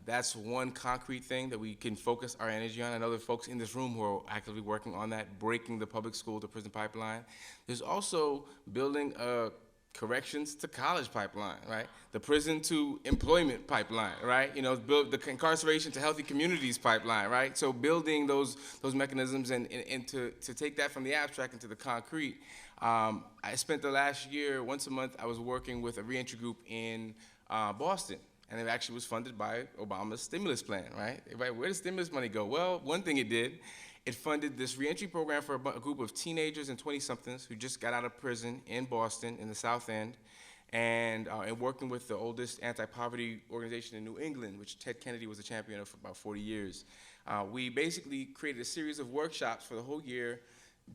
That's one concrete thing that we can focus our energy on. I know there are folks in this room who are actively working on that, breaking the public school to prison pipeline. There's also building a corrections to college pipeline, right? The prison to employment pipeline, right? You know, build the incarceration to healthy communities pipeline, right? So building those mechanisms and to take that from the abstract into the concrete. I spent the last year, once a month, I was working with a reentry group in Boston. And it actually was funded by Obama's stimulus plan, right? Where did stimulus money go? Well, one thing it did, it funded this reentry program for a group of teenagers and 20-somethings who just got out of prison in Boston, in the South End, and working with the oldest anti-poverty organization in New England, which Ted Kennedy was a champion of for about 40 years. We basically created a series of workshops for the whole year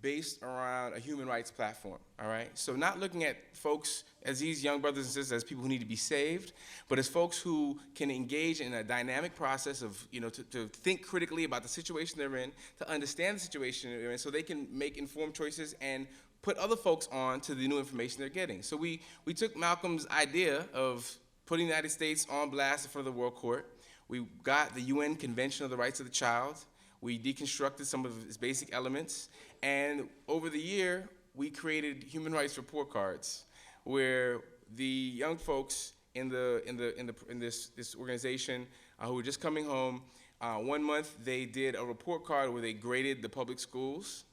based around a human rights platform, all right? So not looking at folks as these young brothers and sisters as people who need to be saved, but as folks who can engage in a dynamic process of, you know, to think critically about the situation they're in, to understand the situation they're in, so they can make informed choices and put other folks on to the new information they're getting. So we took Malcolm's idea of putting the United States on blast in front of the World Court. We got the UN Convention of the Rights of the Child. We deconstructed some of its basic elements. And over the year, we created human rights report cards where the young folks in this organization who were just coming home, 1 month they did a report card where they graded the public schools.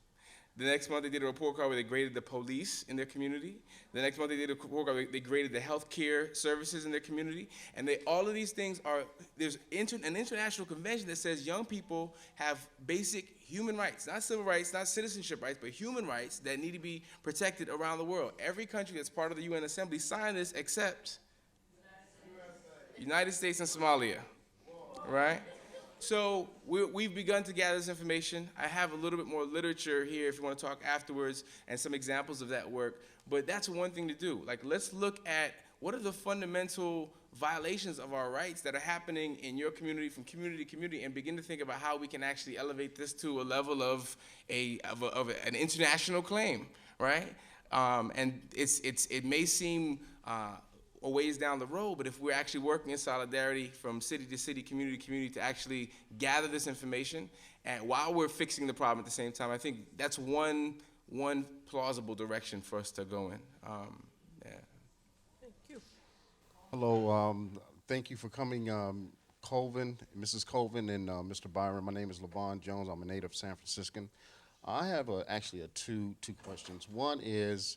The next month they did a report card where they graded the police in their community. The next month they did a report card where they graded the healthcare services in their community. And all of these things there's an international convention that says young people have basic human rights, not civil rights, not citizenship rights, but human rights that need to be protected around the world. Every country that's part of the UN Assembly signed this except United States and Somalia, right? So we've begun to gather this information. I have a little bit more literature here if you want to talk afterwards and some examples of that work. But that's one thing to do. Like, let's look at what are the fundamental violations of our rights that are happening in your community, from community to community, and begin to think about how we can actually elevate this to a level of an international claim, right? And it may seem a ways down the road, but if we're actually working in solidarity from city to city, community to community, to actually gather this information, and while we're fixing the problem at the same time, I think that's one plausible direction for us to go in. Yeah. Thank you. Hello, thank you for coming, Colvin, Mrs. Colvin, and Mr. Byron. My name is LaVon Jones. I'm a native San Franciscan. I have actually two questions. One is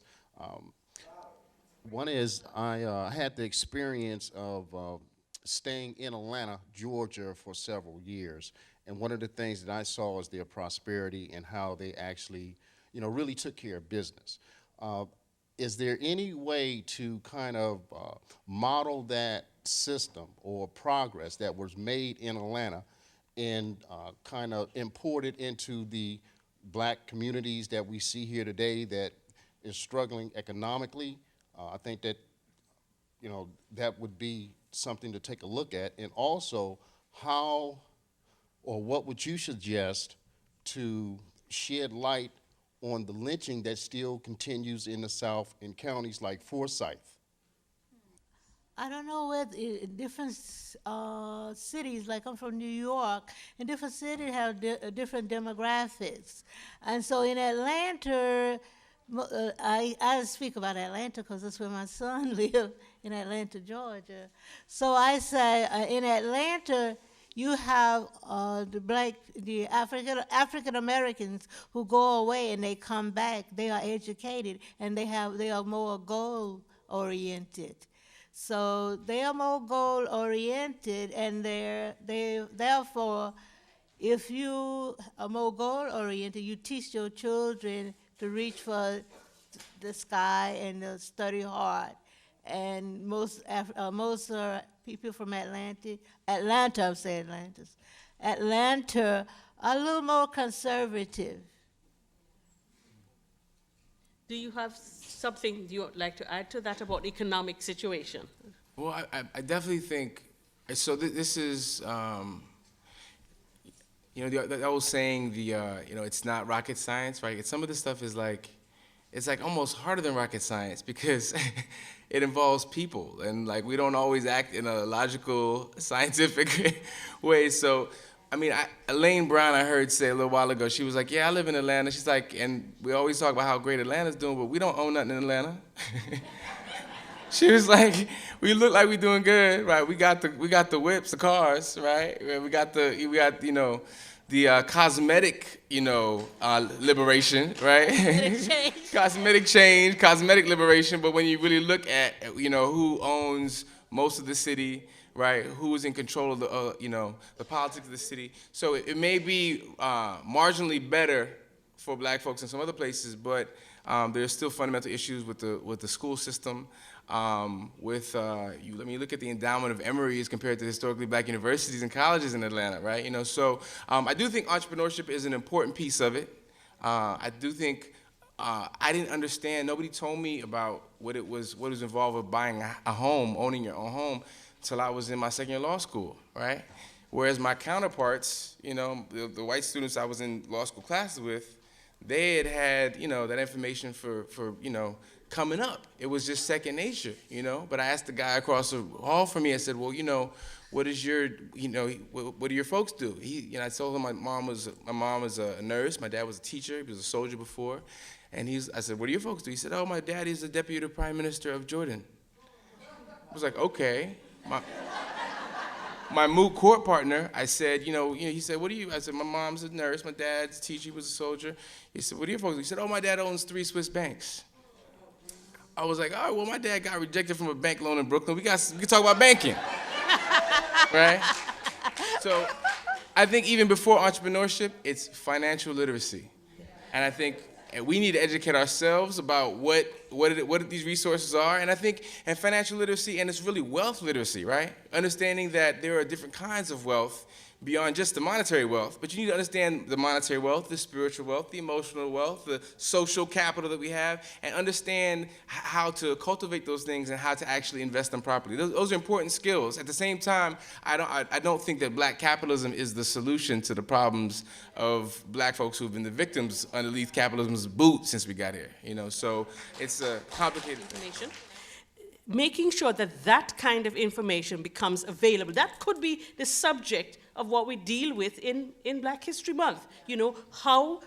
I had the experience of staying in Atlanta, Georgia for several years. And one of the things that I saw is their prosperity and how they actually, you know, really took care of business. Is there any way to kind of model that system or progress that was made in Atlanta and kind of import it into the black communities that we see here today that is struggling economically? I think that, you know, that would be something to take a look at. And also, how or what would you suggest to shed light on the lynching that still continues in the South in counties like Forsyth? I don't know where different cities, like I'm from New York, and different cities have different demographics. And so in Atlanta, I speak about Atlanta because that's where my son lived, in Atlanta, Georgia. So I say in Atlanta, you have the African Americans who go away and they come back. They are educated and they are more goal oriented. So they are more goal oriented, and therefore, if you are more goal oriented, you teach your children to reach for the sky and to study hard. And most people from Atlanta are a little more conservative. Do you have something you would like to add to that about the economic situation? Well, I definitely think, so this is, you know, the old saying, you know, it's not rocket science, right? Some of this stuff is like, it's like almost harder than rocket science because it involves people, and like we don't always act in a logical, scientific way. So, I mean, Elaine Brown, I heard say a little while ago, she was like, yeah, I live in Atlanta. She's like, and we always talk about how great Atlanta's doing, but we don't own nothing in Atlanta. She was like, we look like we doing good, right? We got the whips, the cars, right? We got the cosmetic, liberation, right? Cosmetic change, cosmetic liberation. But when you really look at, who owns most of the city, right? Who's in control of the politics of the city. So it may be marginally better for black folks in some other places, but there's still fundamental issues with the school system. Let me look at the endowment of Emory as compared to historically black universities and colleges in Atlanta, right? So I do think entrepreneurship is an important piece of it. I do think I didn't understand. Nobody told me about what was involved with buying a home, owning your own home, till I was in my second year law school, right? Whereas my counterparts, the white students I was in law school classes with, they had that information for coming up. It was just second nature, But I asked the guy across the hall from me, I said, well, what is your, what do your folks do? I told him my mom was a nurse, my dad was a teacher, he was a soldier before. And I said, what do your folks do? He said, oh, my daddy's the deputy prime minister of Jordan. I was like, okay. My moot court partner, I said, he said, what do you, I said, my mom's a nurse, my dad's a teacher, he was a soldier. He said, what do your folks do? He said, oh, my dad owns 3 Swiss banks. I was like, all right, well, my dad got rejected from a bank loan in Brooklyn. We can talk about banking, right? So I think even before entrepreneurship, it's financial literacy. And I think we need to educate ourselves about what these resources are. And I think, and financial literacy, and it's really wealth literacy, right? Understanding that there are different kinds of wealth beyond just the monetary wealth, but you need to understand the monetary wealth, the spiritual wealth, the emotional wealth, the social capital that we have, and understand how to cultivate those things and how to actually invest them properly. Those are important skills. At the same time, I don't think that black capitalism is the solution to the problems of black folks who've been the victims underneath capitalism's boot since we got here. So it's a complicated thing. Making sure that that kind of information becomes available. That could be the subject of what we deal with in Black History Month. How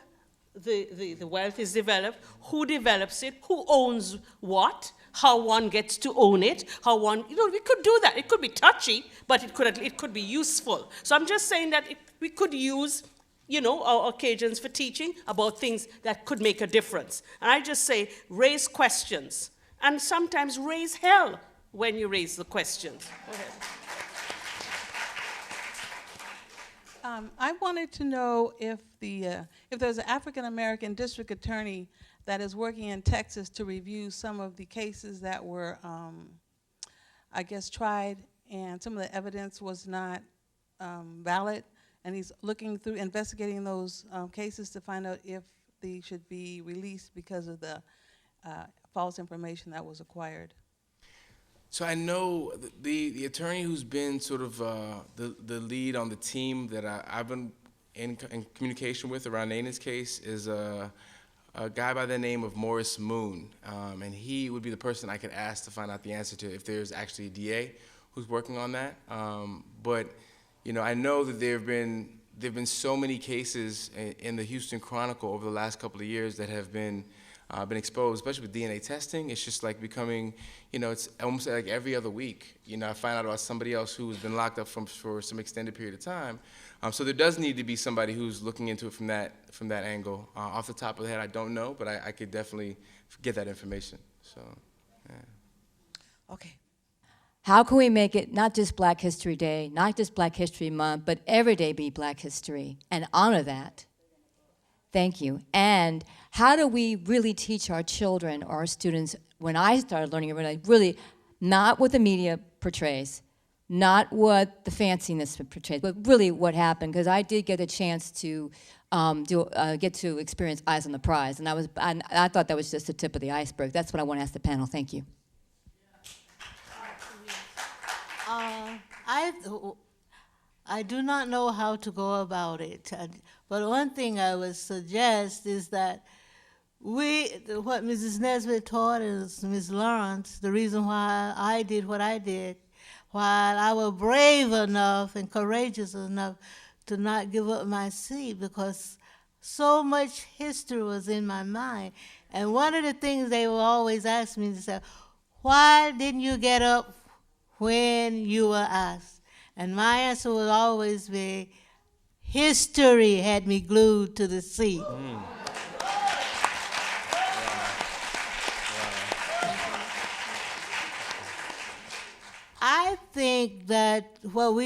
the wealth is developed, who develops it, who owns what, how one gets to own it, how one, we could do that. It could be touchy, but it could be useful. So I'm just saying that we could use our occasions for teaching about things that could make a difference. And I just say, raise questions. And sometimes raise hell when you raise the questions. Go ahead. I wanted to know if there's an African American district attorney that is working in Texas to review some of the cases that were, tried, and some of the evidence was not valid, and he's looking through investigating those cases to find out if they should be released because of the false information that was acquired. So I know the attorney who's been sort of the lead on the team that I've been in communication with around Enid's case is a guy by the name of Morris Moon, and he would be the person I could ask to find out the answer to if there's actually a DA who's working on that. But I know that there've been so many cases in the Houston Chronicle over the last couple of years that have been exposed, especially with DNA testing. It's just like becoming, it's almost like every other week, I find out about somebody else who's been locked up for some extended period of time. So there does need to be somebody who's looking into it from that angle. Off the top of the head, I don't know, but I could definitely get that information. So, yeah. Okay. How can we make it not just Black History Day, not just Black History Month, but every day be Black History and honor that? Thank you. And how do we really teach our children or our students, when I started learning it, really not what the media portrays, not what the fanciness portrays, but really what happened, because I did get a chance to get to experience Eyes on the Prize, and I thought that was just the tip of the iceberg. That's what I want to ask the panel. Thank you. I do not know how to go about it, but one thing I would suggest is that what Mrs. Nesbitt taught us, Ms. Lawrence, the reason why I did what I did, while I was brave enough and courageous enough to not give up my seat, because so much history was in my mind. And one of the things they will always ask me is, why didn't you get up when you were asked? And my answer would always be, history had me glued to the seat. I think that what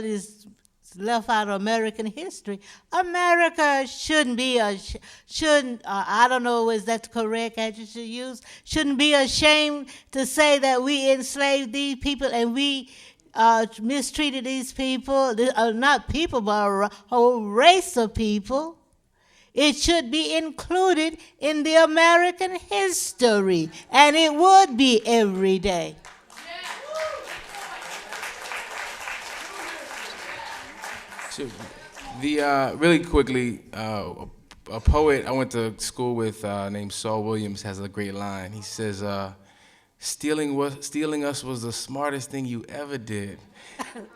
is left out of American history, America shouldn't be I don't know, is that the correct adjective to use? Shouldn't be ashamed to say that we enslaved these people and we mistreated these people, not people, but a whole race of people. It should be included in the American history, and it would be every day. Really quickly, a poet I went to school with named Saul Williams has a great line. He says, stealing us was the smartest thing you ever did.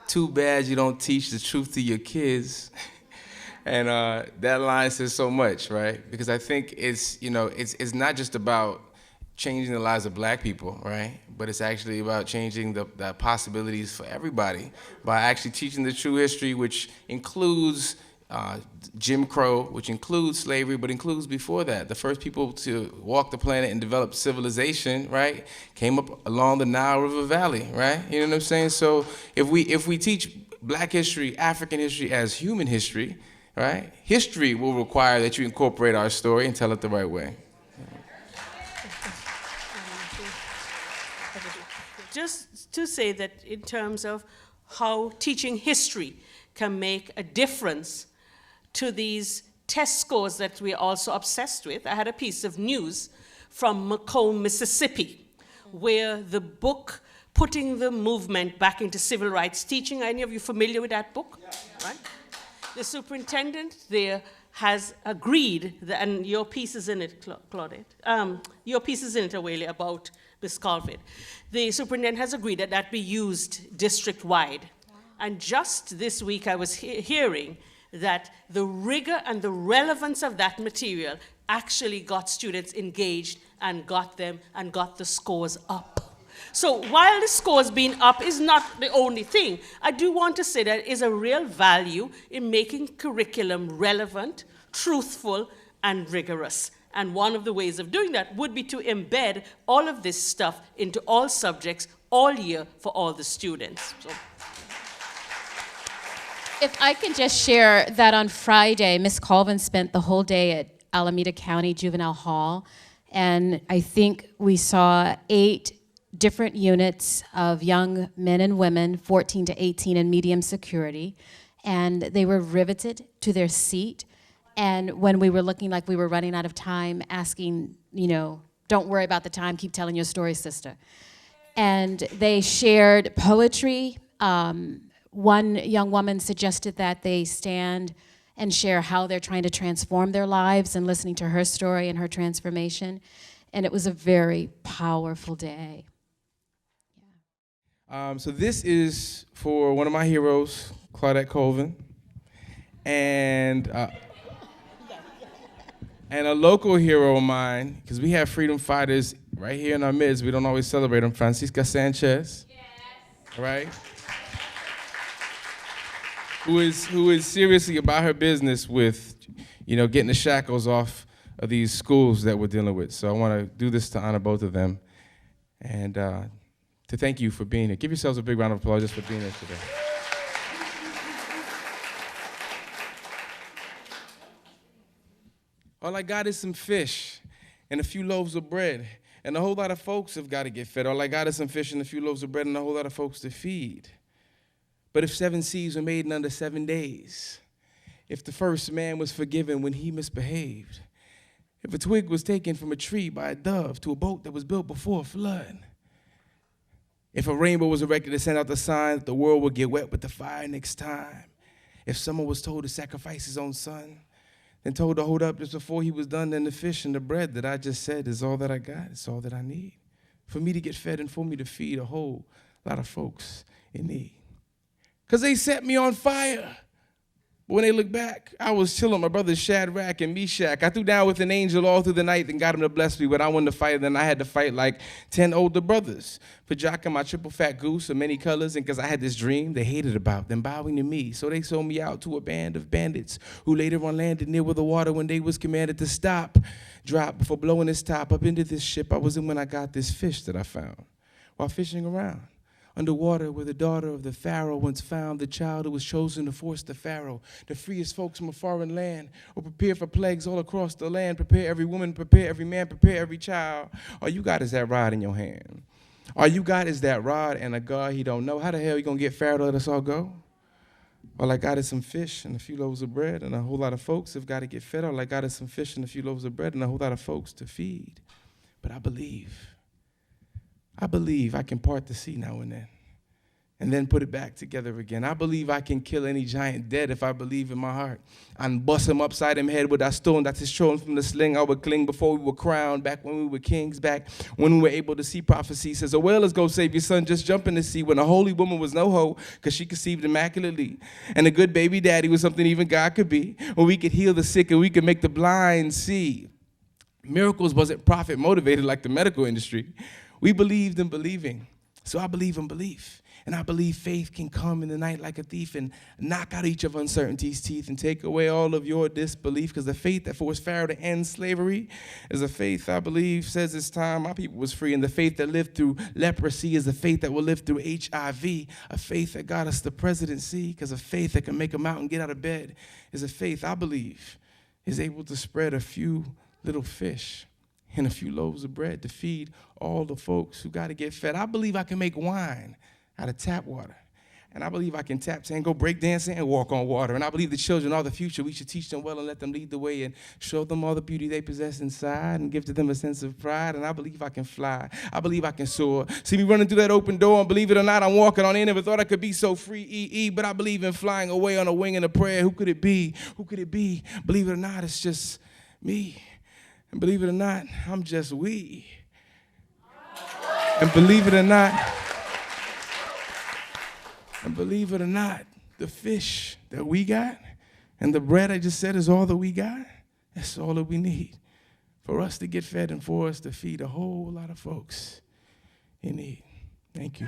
Too bad you don't teach the truth to your kids. And that line says so much, right? Because I think it's not just about changing the lives of black people, right? But it's actually about changing the possibilities for everybody by actually teaching the true history, which includes Jim Crow, which includes slavery, but includes before that. The first people to walk the planet and develop civilization, right, came up along the Nile River Valley, right? You know what I'm saying? So if we teach black history, African history as human history, right, history will require that you incorporate our story and tell it the right way. Just to say that in terms of how teaching history can make a difference to these test scores that we're also obsessed with, I had a piece of news from Macomb, Mississippi, where the book Putting the Movement Back into Civil Rights Teaching, are any of you familiar with that book? Yeah. Right? The superintendent there has agreed, and your piece is in it, Claudette. Your piece is in it, Awele, about Ms. Colvin. The superintendent has agreed that that be used district-wide. Wow. And just this week I was hearing that the rigor and the relevance of that material actually got students engaged and got the scores up. So while the scores being up is not the only thing, I do want to say that there is a real value in making curriculum relevant, truthful, and rigorous. And one of the ways of doing that would be to embed all of this stuff into all subjects all year for all the students. So. If I can just share that on Friday, Ms. Colvin spent the whole day at Alameda County Juvenile Hall, and I think we saw 8 different units of young men and women, 14 to 18 in medium security, and they were riveted to their seat. And when we were looking like we were running out of time, asking, don't worry about the time, keep telling your story, sister. And they shared poetry. One young woman suggested that they stand and share how they're trying to transform their lives and listening to her story and her transformation. And it was a very powerful day. So this is for one of my heroes, Claudette Colvin, and a local hero of mine, because we have freedom fighters right here in our midst. We don't always celebrate them. Francisca Sanchez, yes. Right? Who is seriously about her business with, getting the shackles off of these schools that we're dealing with. So I want to do this to honor both of them, and to thank you for being here. Give yourselves a big round of applause just for being here today. All I got is some fish and a few loaves of bread, and a whole lot of folks have got to get fed. All I got is some fish and a few loaves of bread and a whole lot of folks to feed. But if 7 seas were made in under 7 days, if the first man was forgiven when he misbehaved, if a twig was taken from a tree by a dove to a boat that was built before a flood, if a rainbow was erected to send out the sign that the world would get wet with the fire next time, if someone was told to sacrifice his own son, then told to hold up just before he was done, then the fish and the bread that I just said is all that I got, it's all that I need for me to get fed and for me to feed a whole lot of folks in need. Because they set me on fire. But when they look back, I was chilling with my brothers Shadrach and Meshach. I threw down with an angel all through the night and got him to bless me, but I wanted to fight, and then I had to fight like 10 older brothers. For Jock and my triple fat goose of many colors, and because I had this dream they hated about them bowing to me. So they sold me out to a band of bandits who later on landed near where the water when they was commanded to stop, drop before blowing its top up into this ship I was in when I got this fish that I found while fishing around. Underwater where the daughter of the Pharaoh once found the child who was chosen to force the Pharaoh, the freest folks from a foreign land, or prepare for plagues all across the land, prepare every woman, prepare every man, prepare every child. All you got is that rod in your hand. All you got is that rod and a God he don't know. How the hell you gonna get Pharaoh to let us all go? All I got is some fish and a few loaves of bread, and a whole lot of folks have got to get fed. All I got is some fish and a few loaves of bread and a whole lot of folks to feed. But I believe I can part the sea now and then put it back together again. I believe I can kill any giant dead if I believe in my heart. And bust him upside him head with that stone that is thrown from the sling I would cling before we were crowned, back when we were kings, back when we were able to see prophecy. Says, oh, well, let's go save your son, just jump in the sea, when a holy woman was no hoe, because she conceived immaculately. And a good baby daddy was something even God could be, when we could heal the sick and we could make the blind see. Miracles wasn't profit motivated like the medical industry. We believed in believing. So I believe in belief. And I believe faith can come in the night like a thief and knock out each of uncertainty's teeth and take away all of your disbelief, because the faith that forced Pharaoh to end slavery is a faith I believe says it's time my people was free. And the faith that lived through leprosy is a faith that will live through HIV. A faith that got us the presidency, because a faith that can make a mountain get out of bed is a faith I believe is able to spread a few little fish and a few loaves of bread to feed all the folks who got to get fed. I believe I can make wine out of tap water. And I believe I can tap tango, break dancing, and walk on water. And I believe the children are the future. We should teach them well and let them lead the way and show them all the beauty they possess inside and give to them a sense of pride. And I believe I can fly. I believe I can soar. See me running through that open door, and believe it or not, I'm walking on in. Never thought I could be so free, but I believe in flying away on a wing and a prayer. Who could it be? Who could it be? Believe it or not, it's just me. And believe it or not, I'm just we. And believe it or not, the fish that we got and the bread I just said is all that we got. That's all that we need for us to get fed and for us to feed a whole lot of folks in need. Thank you.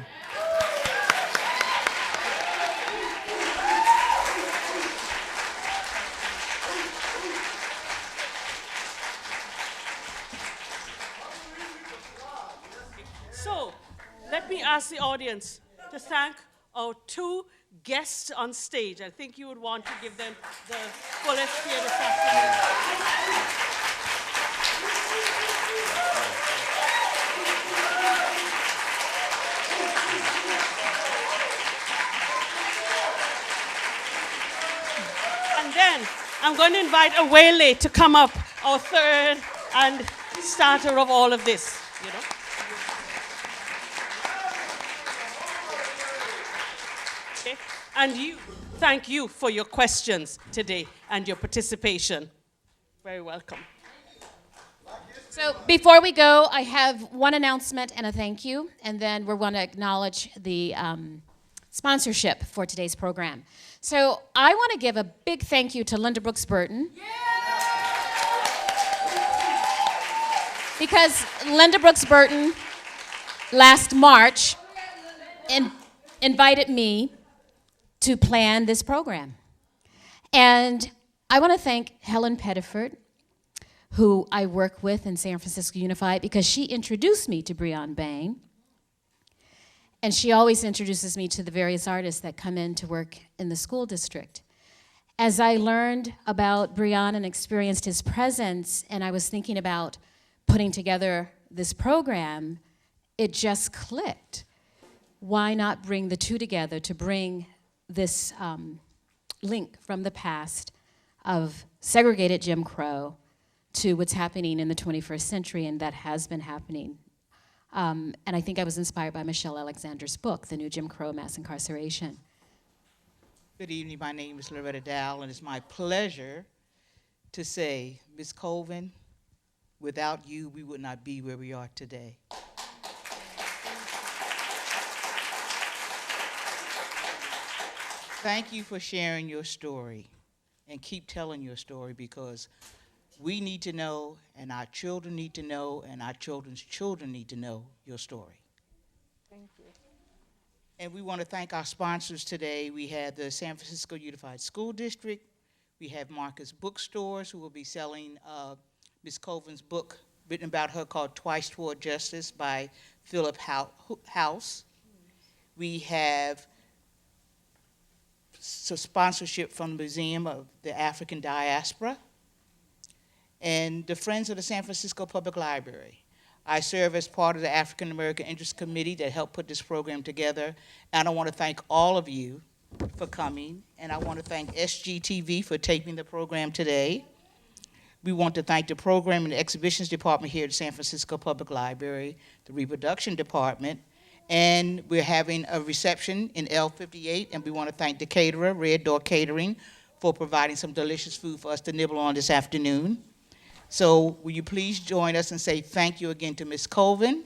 So, let me ask the audience to thank our two guests on stage. I think you would want to give them the fullest here this afternoon. And then I'm going to invite Awele to come up, our third and starter of all of this, you know. And thank you for your questions today and your participation. Very welcome. So before we go, I have one announcement and a thank you, and then we're going to acknowledge the sponsorship for today's program. So I want to give a big thank you to Linda Brooks Burton. Yeah! Because Linda Brooks Burton last March invited me to plan this program. And I want to thank Helen Pettiford, who I work with in San Francisco Unified, because she introduced me to Bryonn Bain. And she always introduces me to the various artists that come in to work in the school district. As I learned about Bryonn and experienced his presence, and I was thinking about putting together this program, it just clicked. Why not bring the two together to bring this link from the past of segregated Jim Crow to what's happening in the 21st century, and that has been happening. And I think I was inspired by Michelle Alexander's book, The New Jim Crow Mass Incarceration. Good evening, my name is Loretta Dow, and it's my pleasure to say, Ms. Colvin, without you, we would not be where we are today. Thank you for sharing your story. and keep telling your story, because we need to know, and our children need to know, and our children's children need to know your story. Thank you. And we want to thank our sponsors today. We have the San Francisco Unified School District. We have Marcus Bookstores, who will be selling Ms. Colvin's book written about her called Twice Toward Justice by Philip House. We have sponsorship from the Museum of the African Diaspora and the Friends of the San Francisco Public Library. I serve as part of the African American Interest Committee that helped put this program together, and I want to thank all of you for coming, and I want to thank SGTV for taping the program today. We want to thank the Program and Exhibitions Department here at San Francisco Public Library, the Reproduction Department, and we're having a reception in L58, and we want to thank the caterer, Red Door Catering, for providing some delicious food for us to nibble on this afternoon. So will you please join us and say thank you again to Ms. Colvin,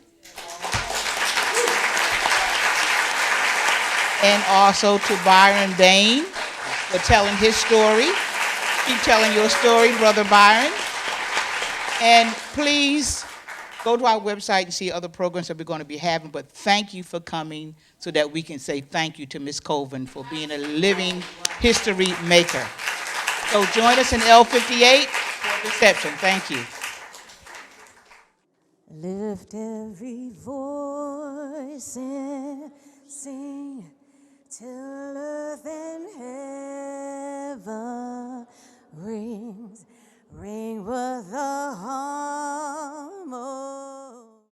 and also to Byron Bain for telling his story. Keep telling your story, Brother Byron. And please go to our website and see other programs that we're going to be having, but thank you for coming so that we can say thank you to Ms. Colvin for being a living history maker. So join us in L58 for reception. Thank you. Lift every voice and sing till earth and heaven rings. Ring with the heart.